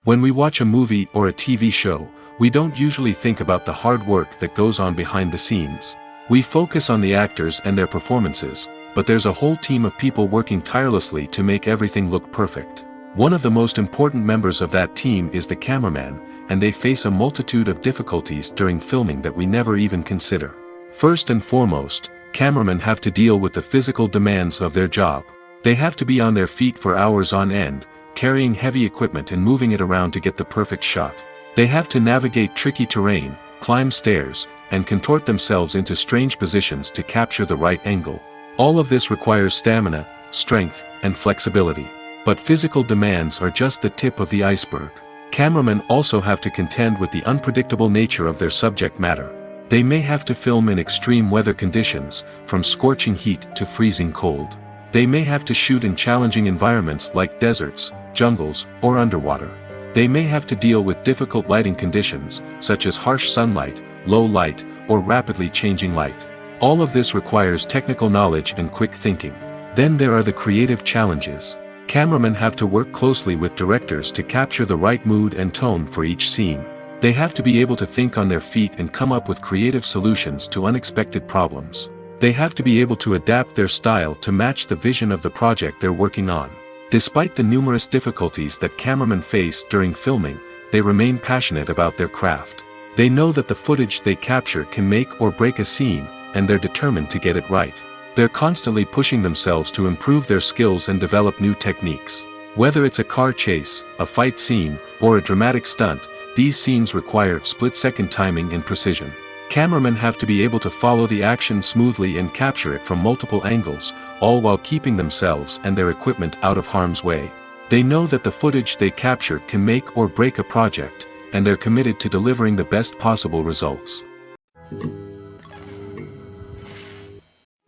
When we watch a movie or a TV show, we don't usually think about the hard work that goes on behind the scenes. We focus on the actors and their performances, but there's a whole team of people working tirelessly to make everything look perfect. One of the most important members of that team is the cameraman, and they face a multitude of difficulties during filming that we never even consider. First and foremost, cameramen have to deal with the physical demands of their job. They have to be on their feet for hours on end, carrying heavy equipment and moving it around to get the perfect shot. They have to navigate tricky terrain, climb stairs, and contort themselves into strange positions to capture the right angle. All of this requires stamina, strength, and flexibility. But physical demands are just the tip of the iceberg. Cameramen also have to contend with the unpredictable nature of their subject matter. They may have to film in extreme weather conditions, from scorching heat to freezing cold. They may have to shoot in challenging environments like deserts, jungles, or underwater. They may have to deal with difficult lighting conditions, such as harsh sunlight, low light, or rapidly changing light. All of this requires technical knowledge and quick thinking. Then there are the creative challenges. Cameramen have to work closely with directors to capture the right mood and tone for each scene. They have to be able to think on their feet and come up with creative solutions to unexpected problems. They have to be able to adapt their style to match the vision of the project they're working on. Despite the numerous difficulties that cameramen face during filming, they remain passionate about their craft. They know that the footage they capture can make or break a scene, and they're determined to get it right. They're constantly pushing themselves to improve their skills and develop new techniques. Whether it's a car chase, a fight scene, or a dramatic stunt, these scenes require split-second timing and precision. Cameramen have to be able to follow the action smoothly and capture it from multiple angles, all while keeping themselves and their equipment out of harm's way. They know that the footage they capture can make or break a project, and they're committed to delivering the best possible results.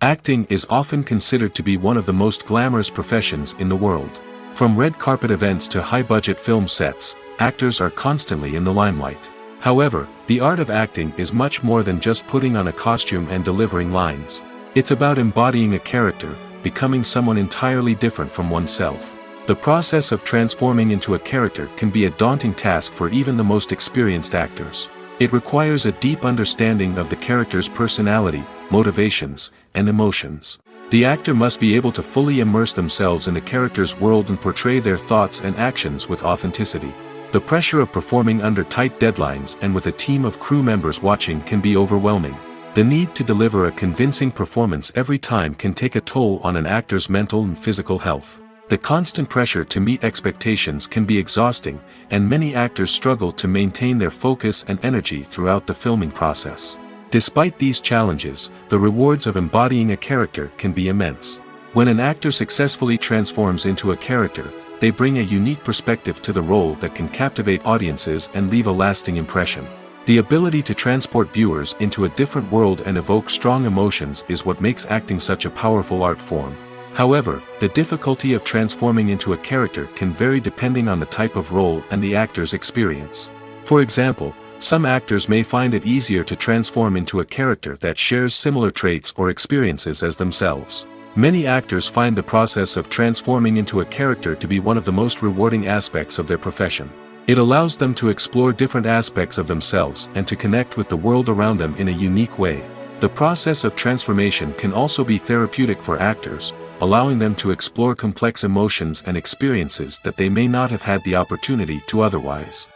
Acting is often considered to be one of the most glamorous professions in the world. From red carpet events to high-budget film sets, actors are constantly in the limelight. However, the art of acting is much more than just putting on a costume and delivering lines. It's about embodying a character, becoming someone entirely different from oneself. The process of transforming into a character can be a daunting task for even the most experienced actors. It requires a deep understanding of the character's personality, motivations, and emotions. The actor must be able to fully immerse themselves in the character's world and portray their thoughts and actions with authenticity. The pressure of performing under tight deadlines and with a team of crew members watching can be overwhelming. The need to deliver a convincing performance every time can take a toll on an actor's mental and physical health. The constant pressure to meet expectations can be exhausting, and many actors struggle to maintain their focus and energy throughout the filming process. Despite these challenges, the rewards of embodying a character can be immense. When an actor successfully transforms into a character, they bring a unique perspective to the role that can captivate audiences and leave a lasting impression. The ability to transport viewers into a different world and evoke strong emotions is what makes acting such a powerful art form. However, the difficulty of transforming into a character can vary depending on the type of role and the actor's experience. For example, some actors may find it easier to transform into a character that shares similar traits or experiences as themselves. Many actors find the process of transforming into a character to be one of the most rewarding aspects of their profession. It allows them to explore different aspects of themselves and to connect with the world around them in a unique way. The process of transformation can also be therapeutic for actors, allowing them to explore complex emotions and experiences that they may not have had the opportunity to otherwise.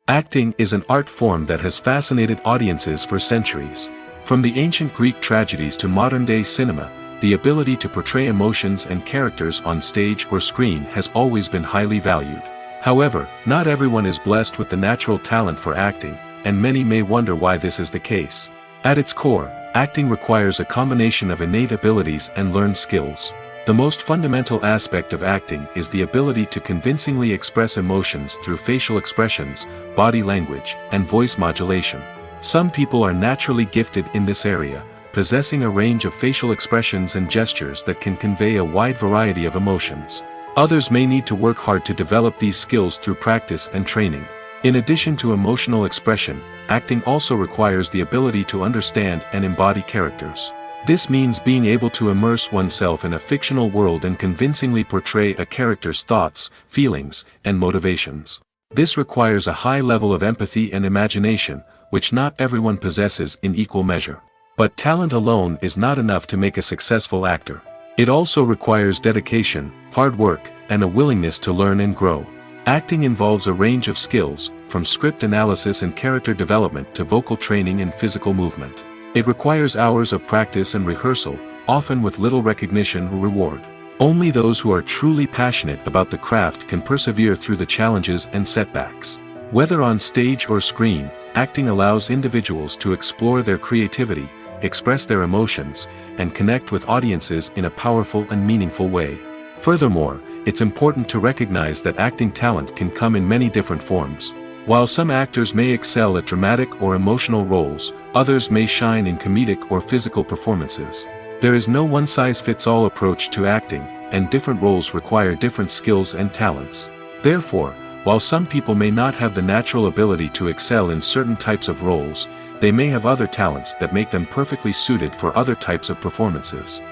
Acting is an art form that has fascinated audiences for centuries. From the ancient Greek tragedies to modern-day cinema, the ability to portray emotions and characters on stage or screen has always been highly valued. However, not everyone is blessed with the natural talent for acting, and many may wonder why this is the case. At its core, acting requires a combination of innate abilities and learned skills. The most fundamental aspect of acting is the ability to convincingly express emotions through facial expressions, body language, and voice modulation. Some people are naturally gifted in this area, possessing a range of facial expressions and gestures that can convey a wide variety of emotions. Others may need to work hard to develop these skills through practice and training. In addition to emotional expression, acting also requires the ability to understand and embody characters. This means being able to immerse oneself in a fictional world and convincingly portray a character's thoughts, feelings, and motivations. This requires a high level of empathy and imagination, which not everyone possesses in equal measure. But talent alone is not enough to make a successful actor. It also requires dedication, hard work, and a willingness to learn and grow. Acting involves a range of skills, from script analysis and character development to vocal training and physical movement. It requires hours of practice and rehearsal, often with little recognition or reward. Only those who are truly passionate about the craft can persevere through the challenges and setbacks. Whether on stage or screen, acting allows individuals to explore their creativity, express their emotions, and connect with audiences in a powerful and meaningful way. Furthermore, it's important to recognize that acting talent can come in many different forms. While some actors may excel at dramatic or emotional roles, others may shine in comedic or physical performances. There is no one-size-fits-all approach to acting, and different roles require different skills and talents. Therefore, while some people may not have the natural ability to excel in certain types of roles, they may have other talents that make them perfectly suited for other types of performances.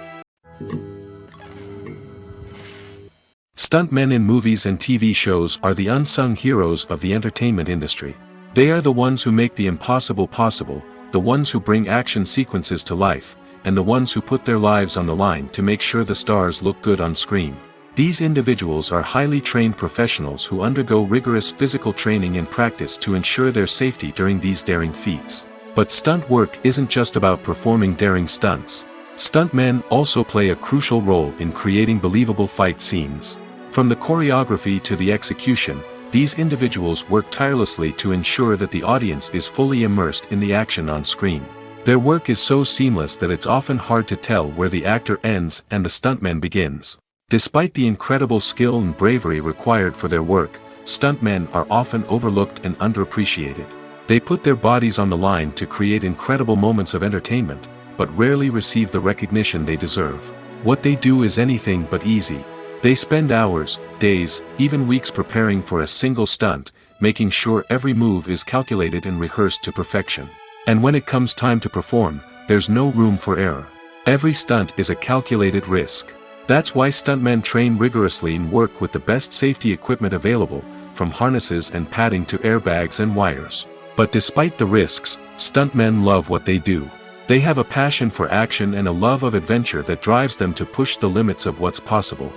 Stuntmen in movies and TV shows are the unsung heroes of the entertainment industry. They are the ones who make the impossible possible, the ones who bring action sequences to life, and the ones who put their lives on the line to make sure the stars look good on screen. These individuals are highly trained professionals who undergo rigorous physical training and practice to ensure their safety during these daring feats. But stunt work isn't just about performing daring stunts. Stuntmen also play a crucial role in creating believable fight scenes. From the choreography to the execution, these individuals work tirelessly to ensure that the audience is fully immersed in the action on screen. Their work is so seamless that it's often hard to tell where the actor ends and the stuntman begins. Despite the incredible skill and bravery required for their work, stuntmen are often overlooked and underappreciated. They put their bodies on the line to create incredible moments of entertainment, but rarely receive the recognition they deserve. What they do is anything but easy. They spend hours, days, even weeks preparing for a single stunt, making sure every move is calculated and rehearsed to perfection. And when it comes time to perform, there's no room for error. Every stunt is a calculated risk. That's why stuntmen train rigorously and work with the best safety equipment available, from harnesses and padding to airbags and wires. But despite the risks, stuntmen love what they do. They have a passion for action and a love of adventure that drives them to push the limits of what's possible.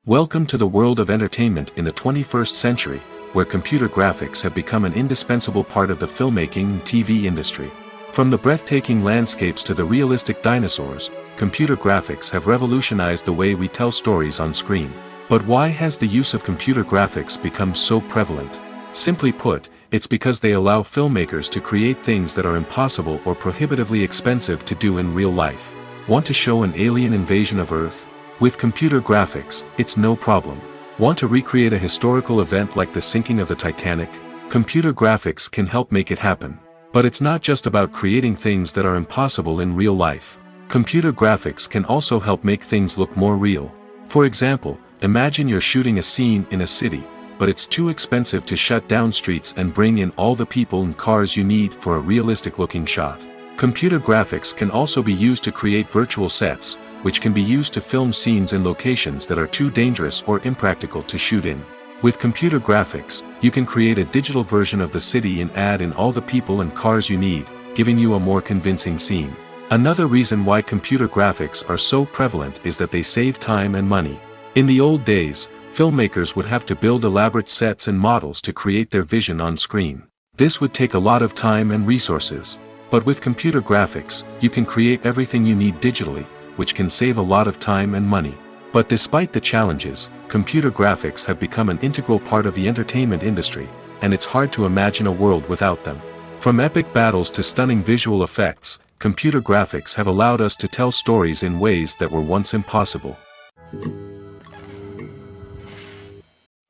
Welcome to the world of entertainment in the 21st century, where computer graphics have become an indispensable part of the filmmaking and TV industry. From the breathtaking landscapes to the realistic dinosaurs, computer graphics have revolutionized the way we tell stories on screen. But why has the use of computer graphics become so prevalent? Simply put, it's because they allow filmmakers to create things that are impossible or prohibitively expensive to do in real life. Want to show an alien invasion of Earth? With computer graphics, it's no problem. Want to recreate a historical event like the sinking of the Titanic? Computer graphics can help make it happen. But it's not just about creating things that are impossible in real life. Computer graphics can also help make things look more real. For example, imagine you're shooting a scene in a city, but it's too expensive to shut down streets and bring in all the people and cars you need for a realistic-looking shot. Computer graphics can also be used to create virtual sets, which can be used to film scenes in locations that are too dangerous or impractical to shoot in. With computer graphics, you can create a digital version of the city and add in all the people and cars you need, giving you a more convincing scene. Another reason why computer graphics are so prevalent is that they save time and money. In the old days, filmmakers would have to build elaborate sets and models to create their vision on screen. This would take a lot of time and resources. But with computer graphics, you can create everything you need digitally, which can save a lot of time and money. But despite the challenges, computer graphics have become an integral part of the entertainment industry, and it's hard to imagine a world without them. From epic battles to stunning visual effects, computer graphics have allowed us to tell stories in ways that were once impossible.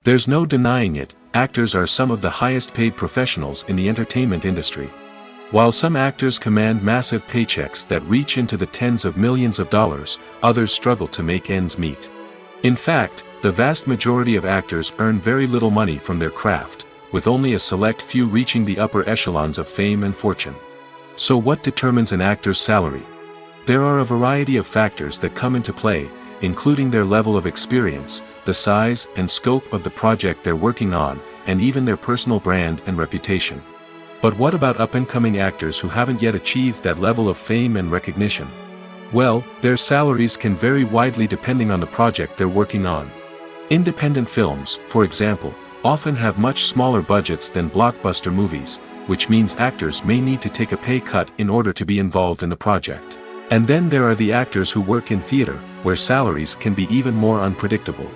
There's no denying it, actors are some of the highest paid professionals in the entertainment industry. While some actors command massive paychecks that reach into the tens of millions of dollars, others struggle to make ends meet. In fact, the vast majority of actors earn very little money from their craft, with only a select few reaching the upper echelons of fame and fortune. So what determines an actor's salary? There are a variety of factors that come into play, including their level of experience, the size and scope of the project they're working on, and even their personal brand and reputation. But what about up-and-coming actors who haven't yet achieved that level of fame and recognition? Well, their salaries can vary widely depending on the project they're working on. Independent films, for example, often have much smaller budgets than blockbuster movies, which means actors may need to take a pay cut in order to be involved in the project. And then there are the actors who work in theater, where salaries can be even more unpredictable.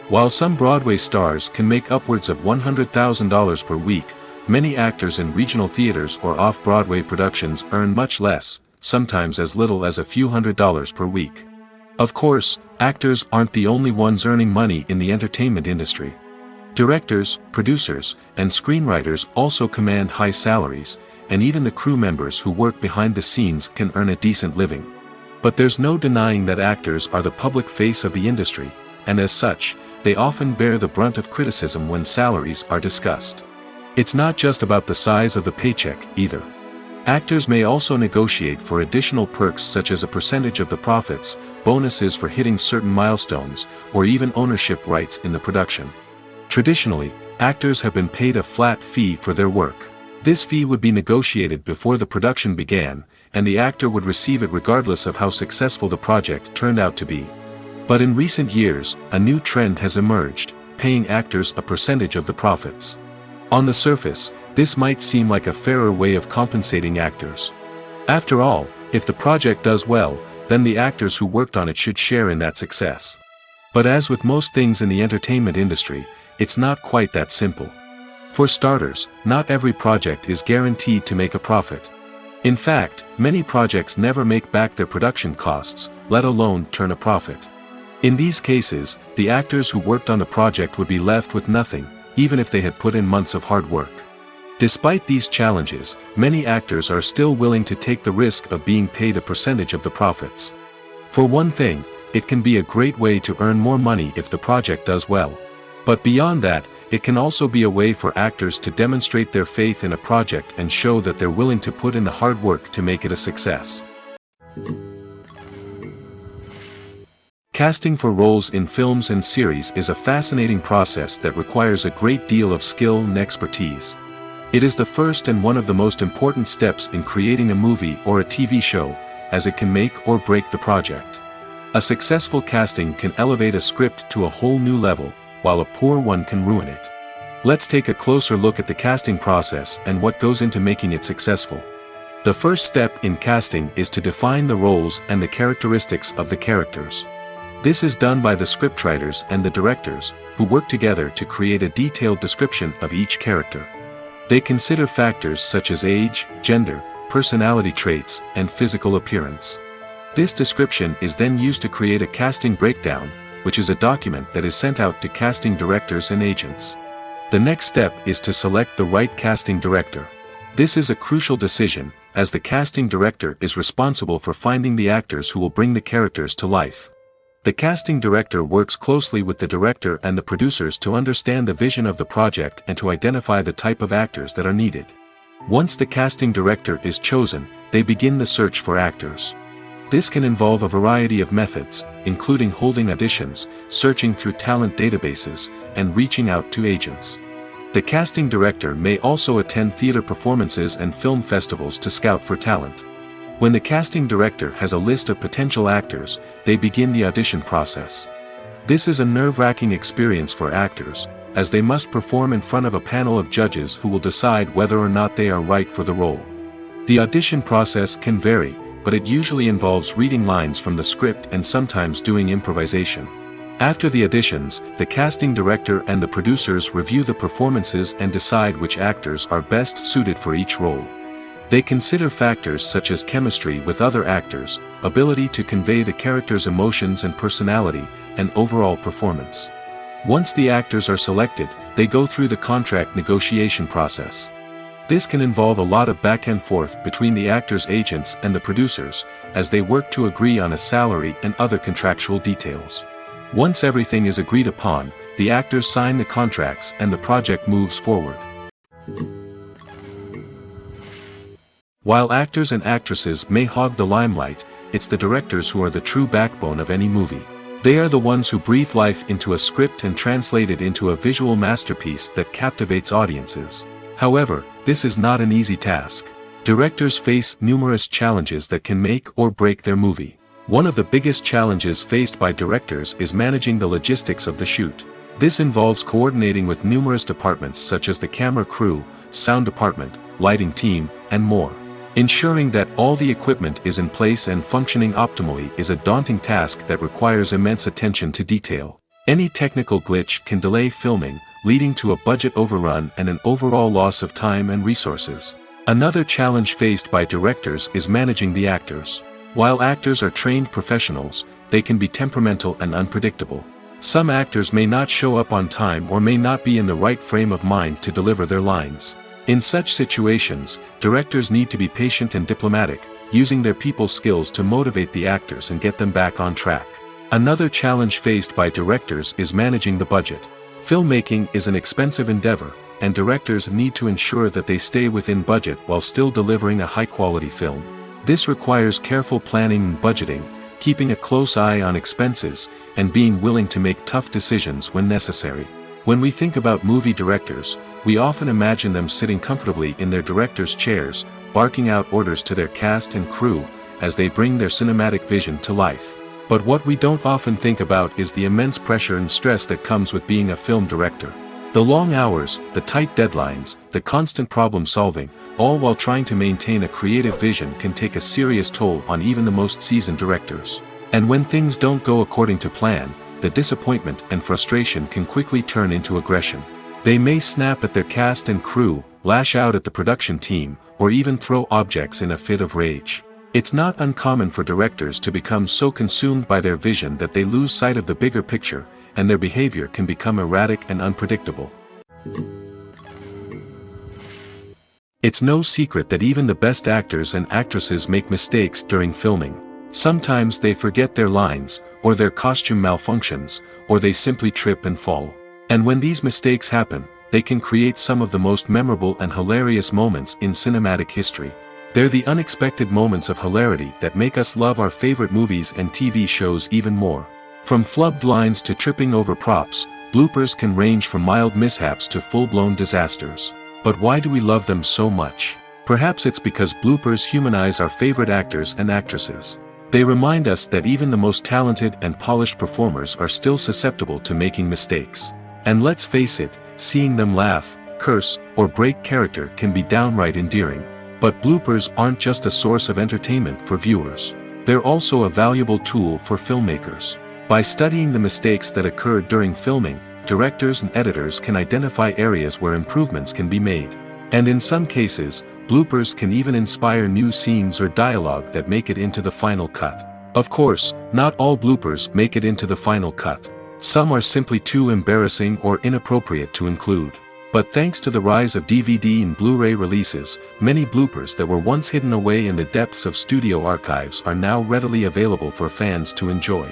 While some Broadway stars can make upwards of $100,000 per week, many actors in regional theaters or off-Broadway productions earn much less, sometimes as little as a few $100s per week. Of course, actors aren't the only ones earning money in the entertainment industry. Directors, producers, and screenwriters also command high salaries, and even the crew members who work behind the scenes can earn a decent living. But there's no denying that actors are the public face of the industry, and as such, they often bear the brunt of criticism when salaries are discussed. It's not just about the size of the paycheck, either. Actors may also negotiate for additional perks such as a percentage of the profits, bonuses for hitting certain milestones, or even ownership rights in the production. Traditionally, actors have been paid a flat fee for their work. This fee would be negotiated before the production began, and the actor would receive it regardless of how successful the project turned out to be. But in recent years, a new trend has emerged, paying actors a percentage of the profits. On the surface, this might seem like a fairer way of compensating actors. After all, if the project does well, then the actors who worked on it should share in that success. But as with most things in the entertainment industry, it's not quite that simple. For starters, not every project is guaranteed to make a profit. In fact, many projects never make back their production costs, let alone turn a profit. In these cases, the actors who worked on the project would be left with nothing, even if they had put in months of hard work. Despite these challenges, many actors are still willing to take the risk of being paid a percentage of the profits. For one thing, it can be a great way to earn more money if the project does well. But beyond that, it can also be a way for actors to demonstrate their faith in a project and show that they're willing to put in the hard work to make it a success. Casting for roles in films and series is a fascinating process that requires a great deal of skill and expertise. It is the first and one of the most important steps in creating a movie or a TV show, as it can make or break the project. A successful casting can elevate a script to a whole new level, while a poor one can ruin it. Let's take a closer look at the casting process and what goes into making it successful. The first step in casting is to define the roles and the characteristics of the characters. This is done by the scriptwriters and the directors, who work together to create a detailed description of each character. They consider factors such as age, gender, personality traits, and physical appearance. This description is then used to create a casting breakdown, which is a document that is sent out to casting directors and agents. The next step is to select the right casting director. This is a crucial decision, as the casting director is responsible for finding the actors who will bring the characters to life. The casting director works closely with the director and the producers to understand the vision of the project and to identify the type of actors that are needed. Once the casting director is chosen, they begin the search for actors. This can involve a variety of methods, including holding auditions, searching through talent databases, and reaching out to agents. The casting director may also attend theater performances and film festivals to scout for talent. When the casting director has a list of potential actors, they begin the audition process. This is a nerve-wracking experience for actors, as they must perform in front of a panel of judges who will decide whether or not they are right for the role. The audition process can vary, but it usually involves reading lines from the script and sometimes doing improvisation. After the auditions, the casting director and the producers review the performances and decide which actors are best suited for each role. They consider factors such as chemistry with other actors, ability to convey the character's emotions and personality, and overall performance. Once the actors are selected, they go through the contract negotiation process. This can involve a lot of back and forth between the actors' agents and the producers, as they work to agree on a salary and other contractual details. Once everything is agreed upon, the actors sign the contracts and the project moves forward. While actors and actresses may hog the limelight, it's the directors who are the true backbone of any movie. They are the ones who breathe life into a script and translate it into a visual masterpiece that captivates audiences. However, this is not an easy task. Directors face numerous challenges that can make or break their movie. One of the biggest challenges faced by directors is managing the logistics of the shoot. This involves coordinating with numerous departments such as the camera crew, sound department, lighting team, and more. Ensuring that all the equipment is in place and functioning optimally is a daunting task that requires immense attention to detail. Any technical glitch can delay filming, leading to a budget overrun and an overall loss of time and resources. Another challenge faced by directors is managing the actors. While actors are trained professionals, they can be temperamental and unpredictable. Some actors may not show up on time or may not be in the right frame of mind to deliver their lines. In such situations, directors need to be patient and diplomatic, using their people skills to motivate the actors and get them back on track. Another challenge faced by directors is managing the budget. Filmmaking is an expensive endeavor, and directors need to ensure that they stay within budget while still delivering a high-quality film. This requires careful planning and budgeting, keeping a close eye on expenses, and being willing to make tough decisions when necessary. When we think about movie directors, we often imagine them sitting comfortably in their director's chairs, barking out orders to their cast and crew, as they bring their cinematic vision to life. But what we don't often think about is the immense pressure and stress that comes with being a film director. The long hours, the tight deadlines, the constant problem solving, all while trying to maintain a creative vision can take a serious toll on even the most seasoned directors. And when things don't go according to plan, the disappointment and frustration can quickly turn into aggression. They may snap at their cast and crew, lash out at the production team, or even throw objects in a fit of rage. It's not uncommon for directors to become so consumed by their vision that they lose sight of the bigger picture, and their behavior can become erratic and unpredictable. It's no secret that even the best actors and actresses make mistakes during filming. Sometimes they forget their lines, or their costume malfunctions, or they simply trip and fall. And when these mistakes happen, they can create some of the most memorable and hilarious moments in cinematic history. They're the unexpected moments of hilarity that make us love our favorite movies and TV shows even more. From flubbed lines to tripping over props, bloopers can range from mild mishaps to full-blown disasters. But why do we love them so much? Perhaps it's because bloopers humanize our favorite actors and actresses. They remind us that even the most talented and polished performers are still susceptible to making mistakes. And let's face it, seeing them laugh, curse, or break character can be downright endearing. But bloopers aren't just a source of entertainment for viewers. They're also a valuable tool for filmmakers. By studying the mistakes that occurred during filming, directors and editors can identify areas where improvements can be made. And in some cases, bloopers can even inspire new scenes or dialogue that make it into the final cut. Of course, not all bloopers make it into the final cut. Some are simply too embarrassing or inappropriate to include. But thanks to the rise of DVD and Blu-ray releases, many bloopers that were once hidden away in the depths of studio archives are now readily available for fans to enjoy.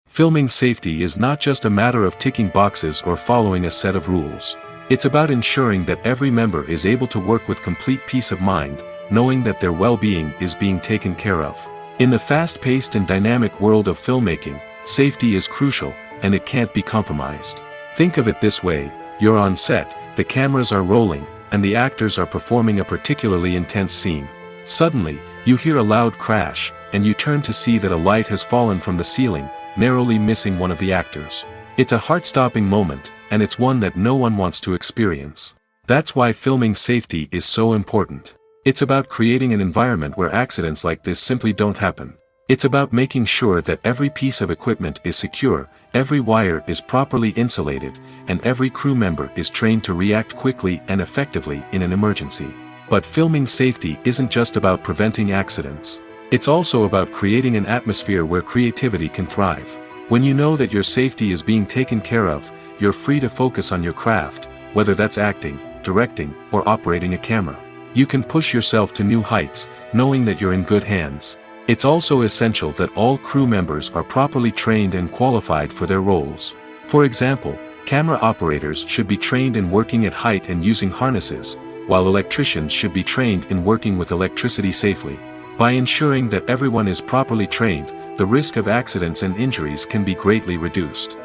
Filming safety is not just a matter of ticking boxes or following a set of rules. It's about ensuring that every member is able to work with complete peace of mind, knowing that their well-being is being taken care of. In the fast-paced and dynamic world of filmmaking, safety is crucial, and it can't be compromised. Think of it this way: you're on set, the cameras are rolling, and the actors are performing a particularly intense scene. Suddenly, you hear a loud crash, and you turn to see that a light has fallen from the ceiling, narrowly missing one of the actors. It's a heart-stopping moment, and it's one that no one wants to experience. That's why filming safety is so important. It's about creating an environment where accidents like this simply don't happen. It's about making sure that every piece of equipment is secure, every wire is properly insulated, and every crew member is trained to react quickly and effectively in an emergency. But filming safety isn't just about preventing accidents. It's also about creating an atmosphere where creativity can thrive. When you know that your safety is being taken care of, you're free to focus on your craft, whether that's acting, directing, or operating a camera. You can push yourself to new heights, knowing that you're in good hands. It's also essential that all crew members are properly trained and qualified for their roles. For example, camera operators should be trained in working at height and using harnesses, while electricians should be trained in working with electricity safely. By ensuring that everyone is properly trained, the risk of accidents and injuries can be greatly reduced.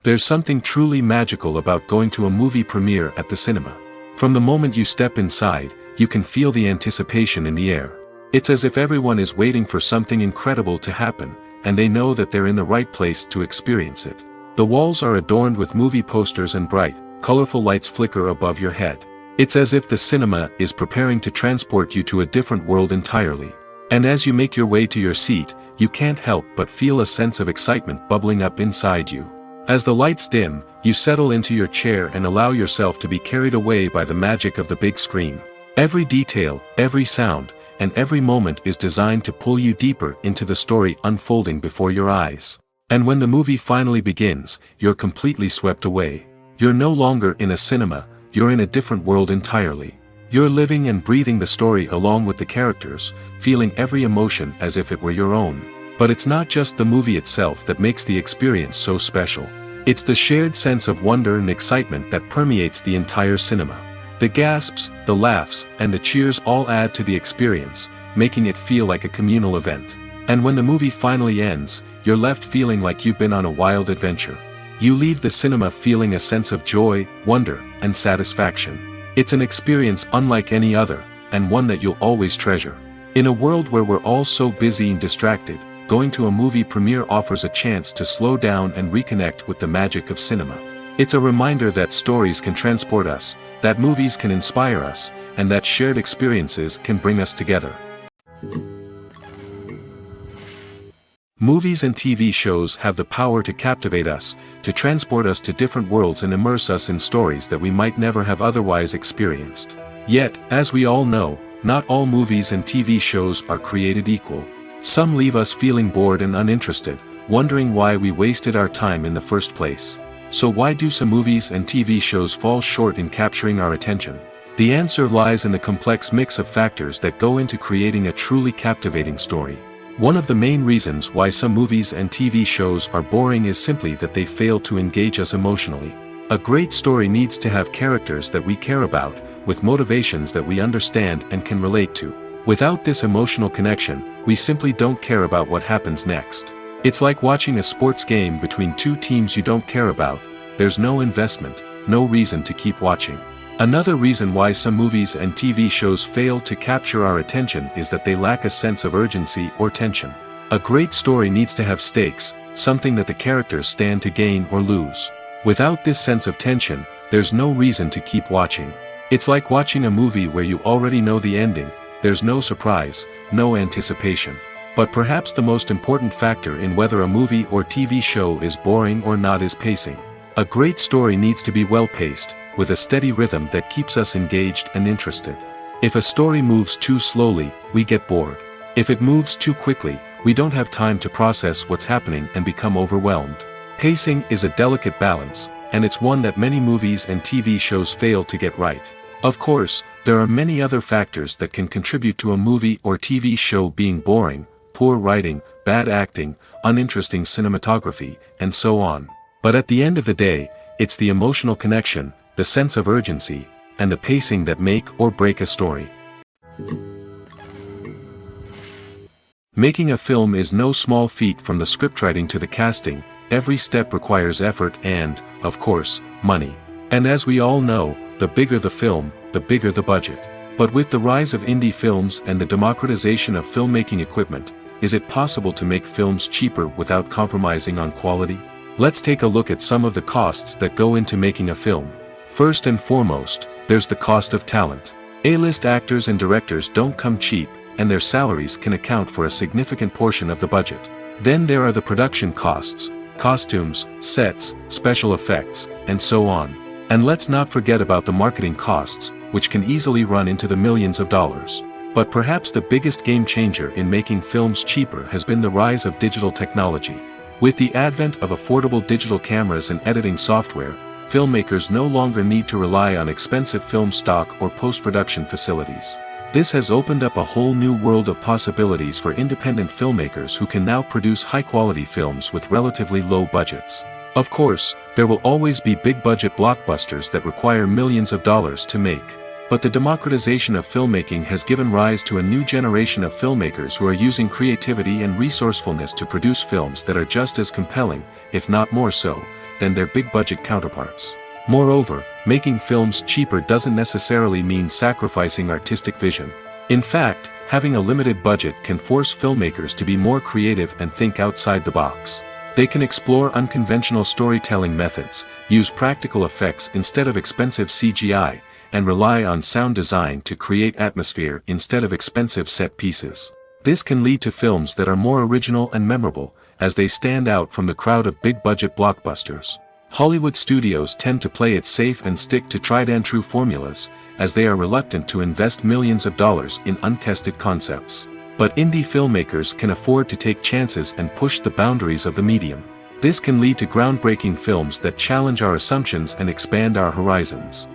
There's something truly magical about going to a movie premiere at the cinema. From the moment you step inside, you can feel the anticipation in the air. It's as if everyone is waiting for something incredible to happen, and they know that they're in the right place to experience it. The walls are adorned with movie posters and bright, colorful lights flicker above your head. It's as if the cinema is preparing to transport you to a different world entirely. And as you make your way to your seat, you can't help but feel a sense of excitement bubbling up inside you. As the lights dim, you settle into your chair and allow yourself to be carried away by the magic of the big screen. Every detail, every sound, and every moment is designed to pull you deeper into the story unfolding before your eyes. And when the movie finally begins, you're completely swept away. You're no longer in a cinema, you're in a different world entirely. You're living and breathing the story along with the characters, feeling every emotion as if it were your own. But it's not just the movie itself that makes the experience so special. It's the shared sense of wonder and excitement that permeates the entire cinema. The gasps, the laughs, and the cheers all add to the experience, making it feel like a communal event. And when the movie finally ends, you're left feeling like you've been on a wild adventure. You leave the cinema feeling a sense of joy, wonder, and satisfaction. It's an experience unlike any other, and one that you'll always treasure. In a world where we're all so busy and distracted, going to a movie premiere offers a chance to slow down and reconnect with the magic of cinema. It's a reminder that stories can transport us, that movies can inspire us, and that shared experiences can bring us together. Movies and TV shows have the power to captivate us, to transport us to different worlds and immerse us in stories that we might never have otherwise experienced. Yet, as we all know, not all movies and TV shows are created equal. Some leave us feeling bored and uninterested, wondering why we wasted our time in the first place. So why do some movies and TV shows fall short in capturing our attention? The answer lies in the complex mix of factors that go into creating a truly captivating story. One of the main reasons why some movies and TV shows are boring is simply that they fail to engage us emotionally. A great story needs to have characters that we care about, with motivations that we understand and can relate to. Without this emotional connection, we simply don't care about what happens next. It's like watching a sports game between two teams you don't care about. There's no investment, no reason to keep watching. Another reason why some movies and TV shows fail to capture our attention is that they lack a sense of urgency or tension. A great story needs to have stakes, something that the characters stand to gain or lose. Without this sense of tension, there's no reason to keep watching. It's like watching a movie where you already know the ending. There's no surprise, no anticipation. But perhaps the most important factor in whether a movie or TV show is boring or not is pacing. A great story needs to be well-paced, with a steady rhythm that keeps us engaged and interested. If a story moves too slowly, we get bored. If it moves too quickly, we don't have time to process what's happening and become overwhelmed. Pacing is a delicate balance, and it's one that many movies and TV shows fail to get right. Of course, there are many other factors that can contribute to a movie or TV show being boring: poor writing, bad acting, uninteresting cinematography, and so on. But at the end of the day, it's the emotional connection, the sense of urgency, and the pacing that make or break a story. Making a film is no small feat. From the scriptwriting to the casting, every step requires effort and, of course, money. And as we all know, the bigger the film, the bigger the budget. But with the rise of indie films and the democratization of filmmaking equipment, is it possible to make films cheaper without compromising on quality? Let's take a look at some of the costs that go into making a film. First and foremost, there's the cost of talent. A-list actors and directors don't come cheap, and their salaries can account for a significant portion of the budget. Then there are the production costs, costumes, sets, special effects, and so on. And let's not forget about the marketing costs, which can easily run into the millions of dollars. But perhaps the biggest game changer in making films cheaper has been the rise of digital technology. With the advent of affordable digital cameras and editing software, filmmakers no longer need to rely on expensive film stock or post-production facilities. This has opened up a whole new world of possibilities for independent filmmakers who can now produce high-quality films with relatively low budgets. Of course, there will always be big-budget blockbusters that require millions of dollars to make. But the democratization of filmmaking has given rise to a new generation of filmmakers who are using creativity and resourcefulness to produce films that are just as compelling, if not more so, than their big-budget counterparts. Moreover, making films cheaper doesn't necessarily mean sacrificing artistic vision. In fact, having a limited budget can force filmmakers to be more creative and think outside the box. They can explore unconventional storytelling methods, use practical effects instead of expensive CGI, and rely on sound design to create atmosphere instead of expensive set pieces. This can lead to films that are more original and memorable, as they stand out from the crowd of big-budget blockbusters. Hollywood studios tend to play it safe and stick to tried-and-true formulas, as they are reluctant to invest millions of dollars in untested concepts. But indie filmmakers can afford to take chances and push the boundaries of the medium. This can lead to groundbreaking films that challenge our assumptions and expand our horizons.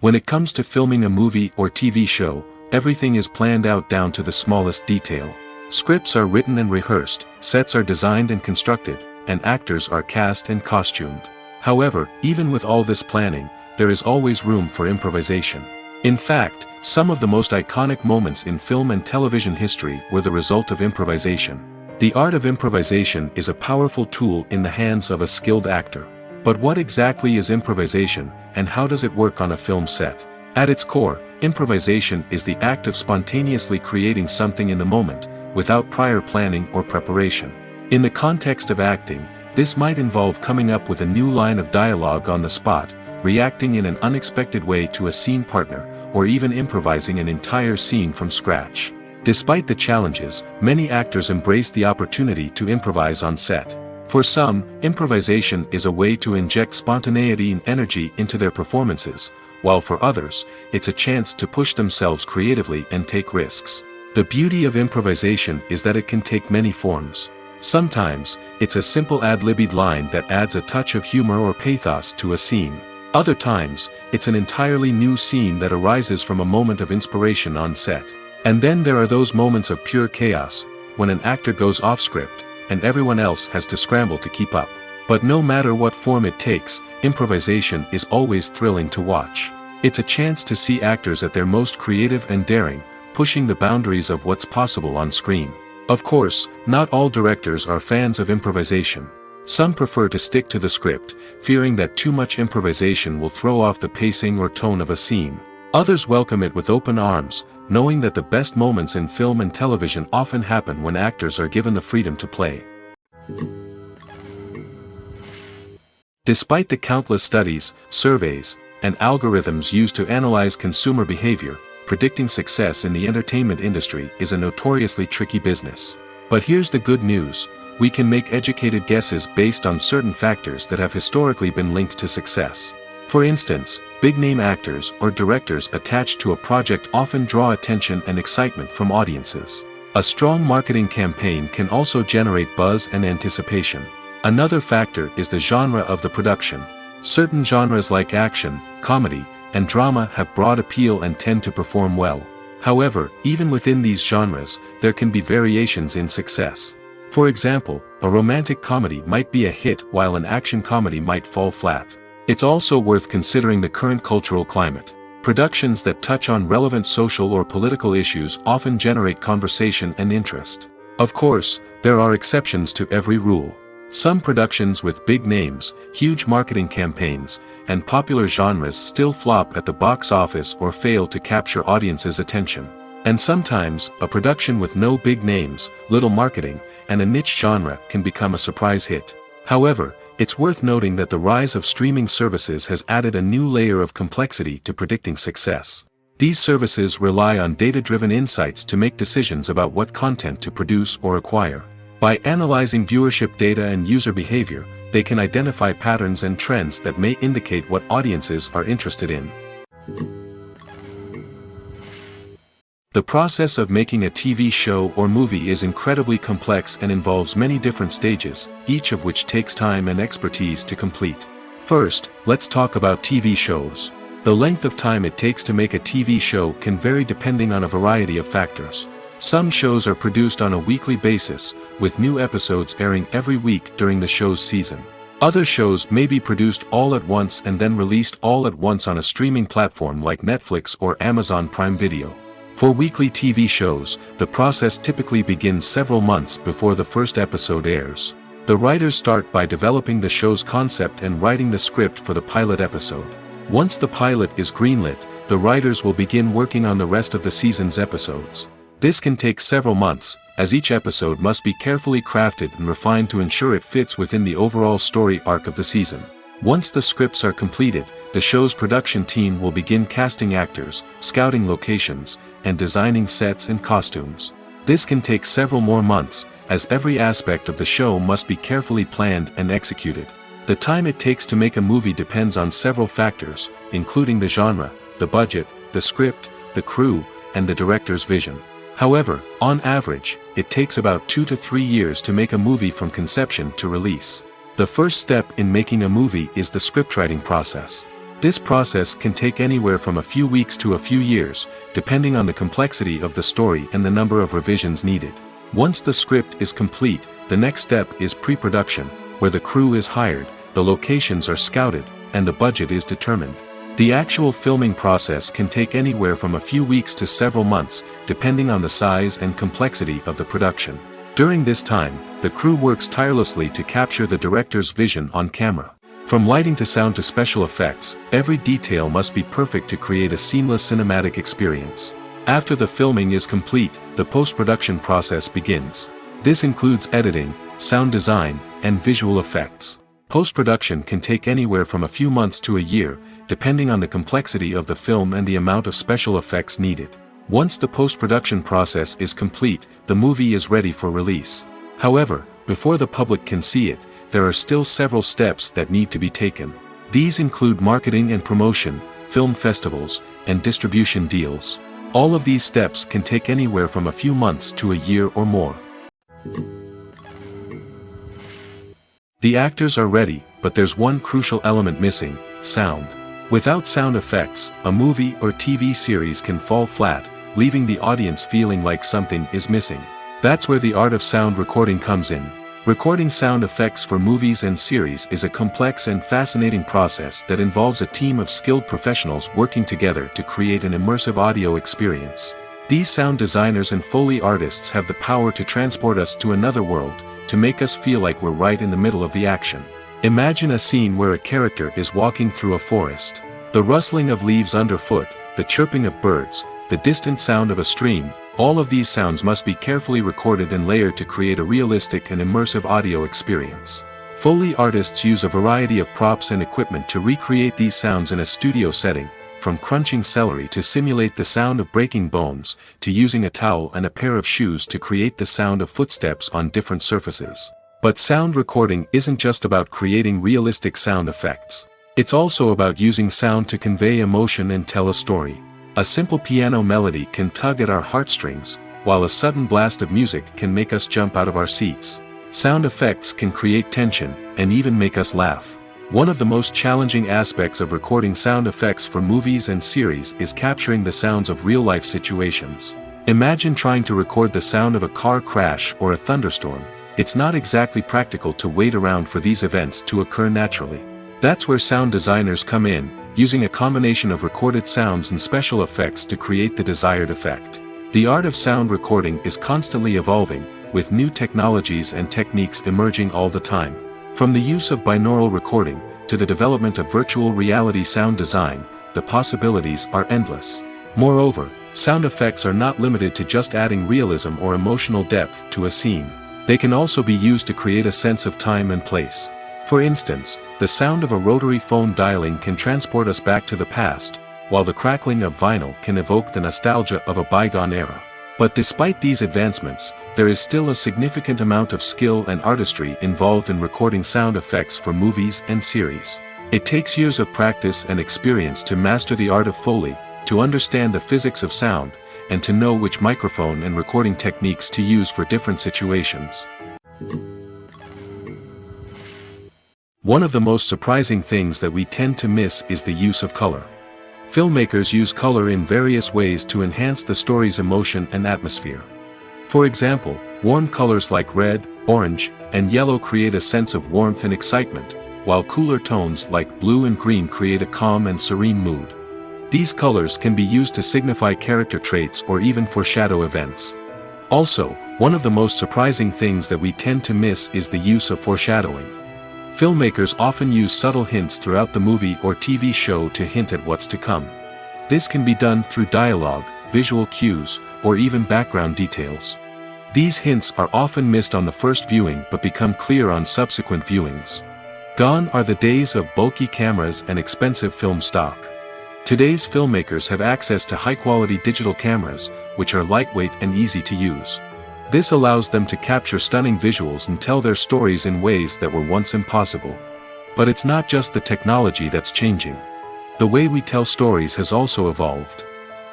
When it comes to filming a movie or TV show, everything is planned out down to the smallest detail. Scripts are written and rehearsed, sets are designed and constructed, and actors are cast and costumed. However, even with all this planning, there is always room for improvisation. In fact, some of the most iconic moments in film and television history were the result of improvisation. The art of improvisation is a powerful tool in the hands of a skilled actor. But what exactly is improvisation, and how does it work on a film set? At its core, improvisation is the act of spontaneously creating something in the moment, without prior planning or preparation. In the context of acting, this might involve coming up with a new line of dialogue on the spot, reacting in an unexpected way to a scene partner, or even improvising an entire scene from scratch. Despite the challenges, many actors embrace the opportunity to improvise on set. For some, improvisation is a way to inject spontaneity and energy into their performances, while for others, it's a chance to push themselves creatively and take risks. The beauty of improvisation is that it can take many forms. Sometimes, it's a simple ad-libbed line that adds a touch of humor or pathos to a scene. Other times, it's an entirely new scene that arises from a moment of inspiration on set. And then there are those moments of pure chaos, when an actor goes off script, and everyone else has to scramble to keep up. But no matter what form it takes, improvisation is always thrilling to watch. It's a chance to see actors at their most creative and daring, pushing the boundaries of what's possible on screen. Of course, not all directors are fans of improvisation. Some prefer to stick to the script, fearing that too much improvisation will throw off the pacing or tone of a scene. Others welcome it with open arms, knowing that the best moments in film and television often happen when actors are given the freedom to play. Despite the countless studies, surveys, and algorithms used to analyze consumer behavior, predicting success in the entertainment industry is a notoriously tricky business. But here's the good news: we can make educated guesses based on certain factors that have historically been linked to success. For instance, big-name actors or directors attached to a project often draw attention and excitement from audiences. A strong marketing campaign can also generate buzz and anticipation. Another factor is the genre of the production. Certain genres like action, comedy, and drama have broad appeal and tend to perform well. However, even within these genres, there can be variations in success. For example, a romantic comedy might be a hit while an action comedy might fall flat. It's also worth considering the current cultural climate. Productions that touch on relevant social or political issues often generate conversation and interest. Of course, there are exceptions to every rule. Some productions with big names, huge marketing campaigns, and popular genres still flop at the box office or fail to capture audiences' attention. And sometimes, a production with no big names, little marketing, and a niche genre can become a surprise hit. However, it's worth noting that the rise of streaming services has added a new layer of complexity to predicting success. These services rely on data-driven insights to make decisions about what content to produce or acquire. By analyzing viewership data and user behavior, they can identify patterns and trends that may indicate what audiences are interested in. The process of making a TV show or movie is incredibly complex and involves many different stages, each of which takes time and expertise to complete. First, let's talk about TV shows. The length of time it takes to make a TV show can vary depending on a variety of factors. Some shows are produced on a weekly basis, with new episodes airing every week during the show's season. Other shows may be produced all at once and then released all at once on a streaming platform like Netflix or Amazon Prime Video. For weekly TV shows, the process typically begins several months before the first episode airs. The writers start by developing the show's concept and writing the script for the pilot episode. Once the pilot is greenlit, the writers will begin working on the rest of the season's episodes. This can take several months, as each episode must be carefully crafted and refined to ensure it fits within the overall story arc of the season. Once the scripts are completed, the show's production team will begin casting actors, scouting locations, and designing sets and costumes. This can take several more months, as every aspect of the show must be carefully planned and executed. The time it takes to make a movie depends on several factors, including the genre, the budget, the script, the crew, and the director's vision. However, on average, it takes about 2 to 3 years to make a movie from conception to release. The first step in making a movie is the scriptwriting process. This process can take anywhere from a few weeks to a few years, depending on the complexity of the story and the number of revisions needed. Once the script is complete, the next step is pre-production, where the crew is hired, the locations are scouted, and the budget is determined. The actual filming process can take anywhere from a few weeks to several months, depending on the size and complexity of the production. During this time, the crew works tirelessly to capture the director's vision on camera. From lighting to sound to special effects, every detail must be perfect to create a seamless cinematic experience. After the filming is complete, the post-production process begins. This includes editing, sound design, and visual effects. Post-production can take anywhere from a few months to a year, depending on the complexity of the film and the amount of special effects needed. Once the post-production process is complete, the movie is ready for release. However, before the public can see it, there are still several steps that need to be taken. These include marketing and promotion, film festivals, and distribution deals. All of these steps can take anywhere from a few months to a year or more. The actors are ready, but there's one crucial element missing: sound. Without sound effects, a movie or TV series can fall flat, leaving the audience feeling like something is missing. That's where the art of sound recording comes in. Recording sound effects for movies and series is a complex and fascinating process that involves a team of skilled professionals working together to create an immersive audio experience. These sound designers and Foley artists have the power to transport us to another world, to make us feel like we're right in the middle of the action. Imagine a scene where a character is walking through a forest. The rustling of leaves underfoot, the chirping of birds, the distant sound of a stream, all of these sounds must be carefully recorded and layered to create a realistic and immersive audio experience. Foley artists use a variety of props and equipment to recreate these sounds in a studio setting, from crunching celery to simulate the sound of breaking bones, to using a towel and a pair of shoes to create the sound of footsteps on different surfaces. But sound recording isn't just about creating realistic sound effects. It's also about using sound to convey emotion and tell a story. A simple piano melody can tug at our heartstrings, while a sudden blast of music can make us jump out of our seats. Sound effects can create tension, and even make us laugh. One of the most challenging aspects of recording sound effects for movies and series is capturing the sounds of real-life situations. Imagine trying to record the sound of a car crash or a thunderstorm. It's not exactly practical to wait around for these events to occur naturally. That's where sound designers come in, using a combination of recorded sounds and special effects to create the desired effect. The art of sound recording is constantly evolving, with new technologies and techniques emerging all the time. From the use of binaural recording, to the development of virtual reality sound design, the possibilities are endless. Moreover, sound effects are not limited to just adding realism or emotional depth to a scene. They can also be used to create a sense of time and place. For instance, the sound of a rotary phone dialing can transport us back to the past, while the crackling of vinyl can evoke the nostalgia of a bygone era. But despite these advancements, there is still a significant amount of skill and artistry involved in recording sound effects for movies and series. It takes years of practice and experience to master the art of Foley, to understand the physics of sound, and to know which microphone and recording techniques to use for different situations. One of the most surprising things that we tend to miss is the use of color. Filmmakers use color in various ways to enhance the story's emotion and atmosphere. For example, warm colors like red, orange, and yellow create a sense of warmth and excitement, while cooler tones like blue and green create a calm and serene mood. These colors can be used to signify character traits or even foreshadow events. Also, one of the most surprising things that we tend to miss is the use of foreshadowing. Filmmakers often use subtle hints throughout the movie or TV show to hint at what's to come. This can be done through dialogue, visual cues, or even background details. These hints are often missed on the first viewing but become clear on subsequent viewings. Gone are the days of bulky cameras and expensive film stock. Today's filmmakers have access to high-quality digital cameras, which are lightweight and easy to use. This allows them to capture stunning visuals and tell their stories in ways that were once impossible. But it's not just the technology that's changing. The way we tell stories has also evolved.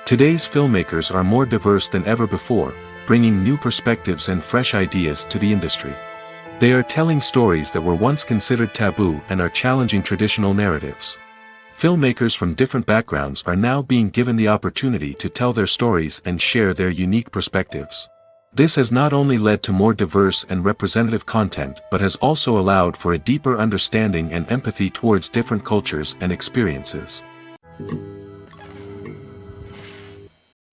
Today's filmmakers are more diverse than ever before, bringing new perspectives and fresh ideas to the industry. They are telling stories that were once considered taboo and are challenging traditional narratives. Filmmakers from different backgrounds are now being given the opportunity to tell their stories and share their unique perspectives. This has not only led to more diverse and representative content but has also allowed for a deeper understanding and empathy towards different cultures and experiences.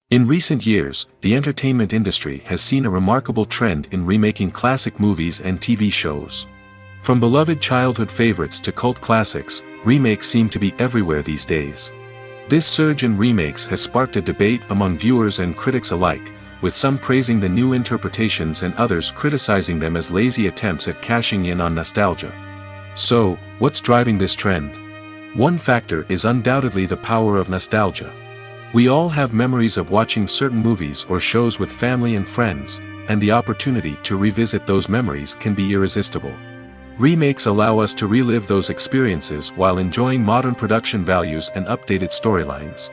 In recent years, the entertainment industry has seen a remarkable trend in remaking classic movies and TV shows. From beloved childhood favorites to cult classics, remakes seem to be everywhere these days. This surge in remakes has sparked a debate among viewers and critics alike, with some praising the new interpretations and others criticizing them as lazy attempts at cashing in on nostalgia. So, what's driving this trend? One factor is undoubtedly the power of nostalgia. We all have memories of watching certain movies or shows with family and friends, and the opportunity to revisit those memories can be irresistible. Remakes allow us to relive those experiences while enjoying modern production values and updated storylines.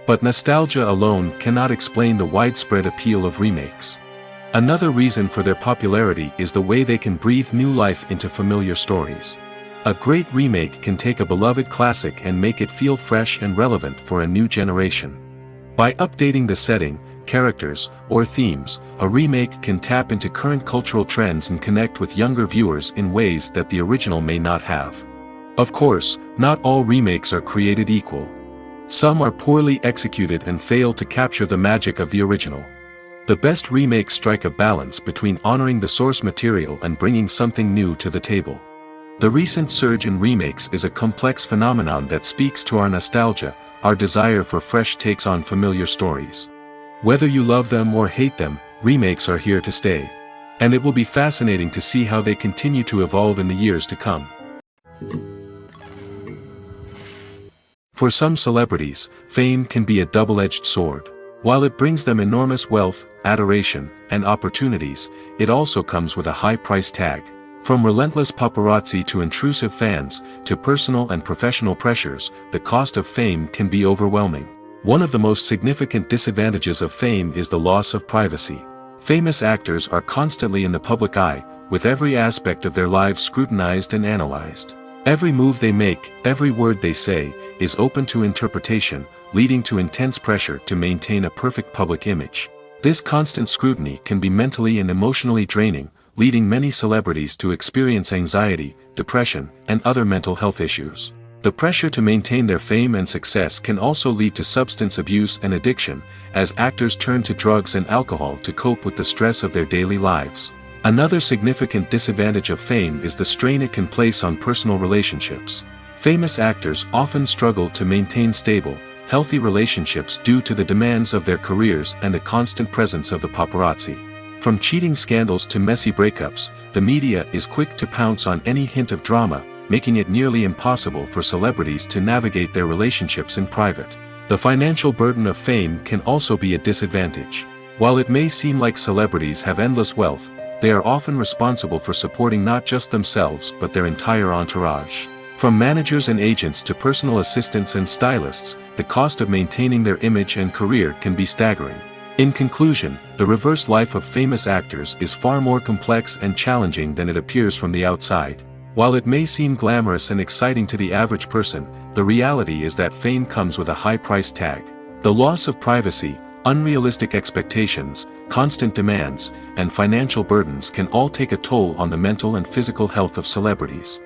But nostalgia alone cannot explain the widespread appeal of remakes. Another reason for their popularity is the way they can breathe new life into familiar stories. A great remake can take a beloved classic and make it feel fresh and relevant for a new generation. By updating the setting, characters, or themes, a remake can tap into current cultural trends and connect with younger viewers in ways that the original may not have. Of course, not all remakes are created equal. Some are poorly executed and fail to capture the magic of the original. The best remakes strike a balance between honoring the source material and bringing something new to the table. The recent surge in remakes is a complex phenomenon that speaks to our nostalgia, our desire for fresh takes on familiar stories. Whether you love them or hate them, remakes are here to stay. And it will be fascinating to see how they continue to evolve in the years to come. For some celebrities, fame can be a double-edged sword. While it brings them enormous wealth, adoration, and opportunities, it also comes with a high price tag. From relentless paparazzi to intrusive fans, to personal and professional pressures, the cost of fame can be overwhelming. One of the most significant disadvantages of fame is the loss of privacy. Famous actors are constantly in the public eye, with every aspect of their lives scrutinized and analyzed. Every move they make, every word they say, is open to interpretation, leading to intense pressure to maintain a perfect public image. This constant scrutiny can be mentally and emotionally draining, leading many celebrities to experience anxiety, depression, and other mental health issues. The pressure to maintain their fame and success can also lead to substance abuse and addiction, as actors turn to drugs and alcohol to cope with the stress of their daily lives. Another significant disadvantage of fame is the strain it can place on personal relationships. Famous actors often struggle to maintain stable, healthy relationships due to the demands of their careers and the constant presence of the paparazzi. From cheating scandals to messy breakups, the media is quick to pounce on any hint of drama, making it nearly impossible for celebrities to navigate their relationships in private. The financial burden of fame can also be a disadvantage. While it may seem like celebrities have endless wealth, they are often responsible for supporting not just themselves but their entire entourage. From managers and agents to personal assistants and stylists, the cost of maintaining their image and career can be staggering. In conclusion, the reverse life of famous actors is far more complex and challenging than it appears from the outside. While it may seem glamorous and exciting to the average person, the reality is that fame comes with a high price tag. The loss of privacy, unrealistic expectations, constant demands, and financial burdens can all take a toll on the mental and physical health of celebrities.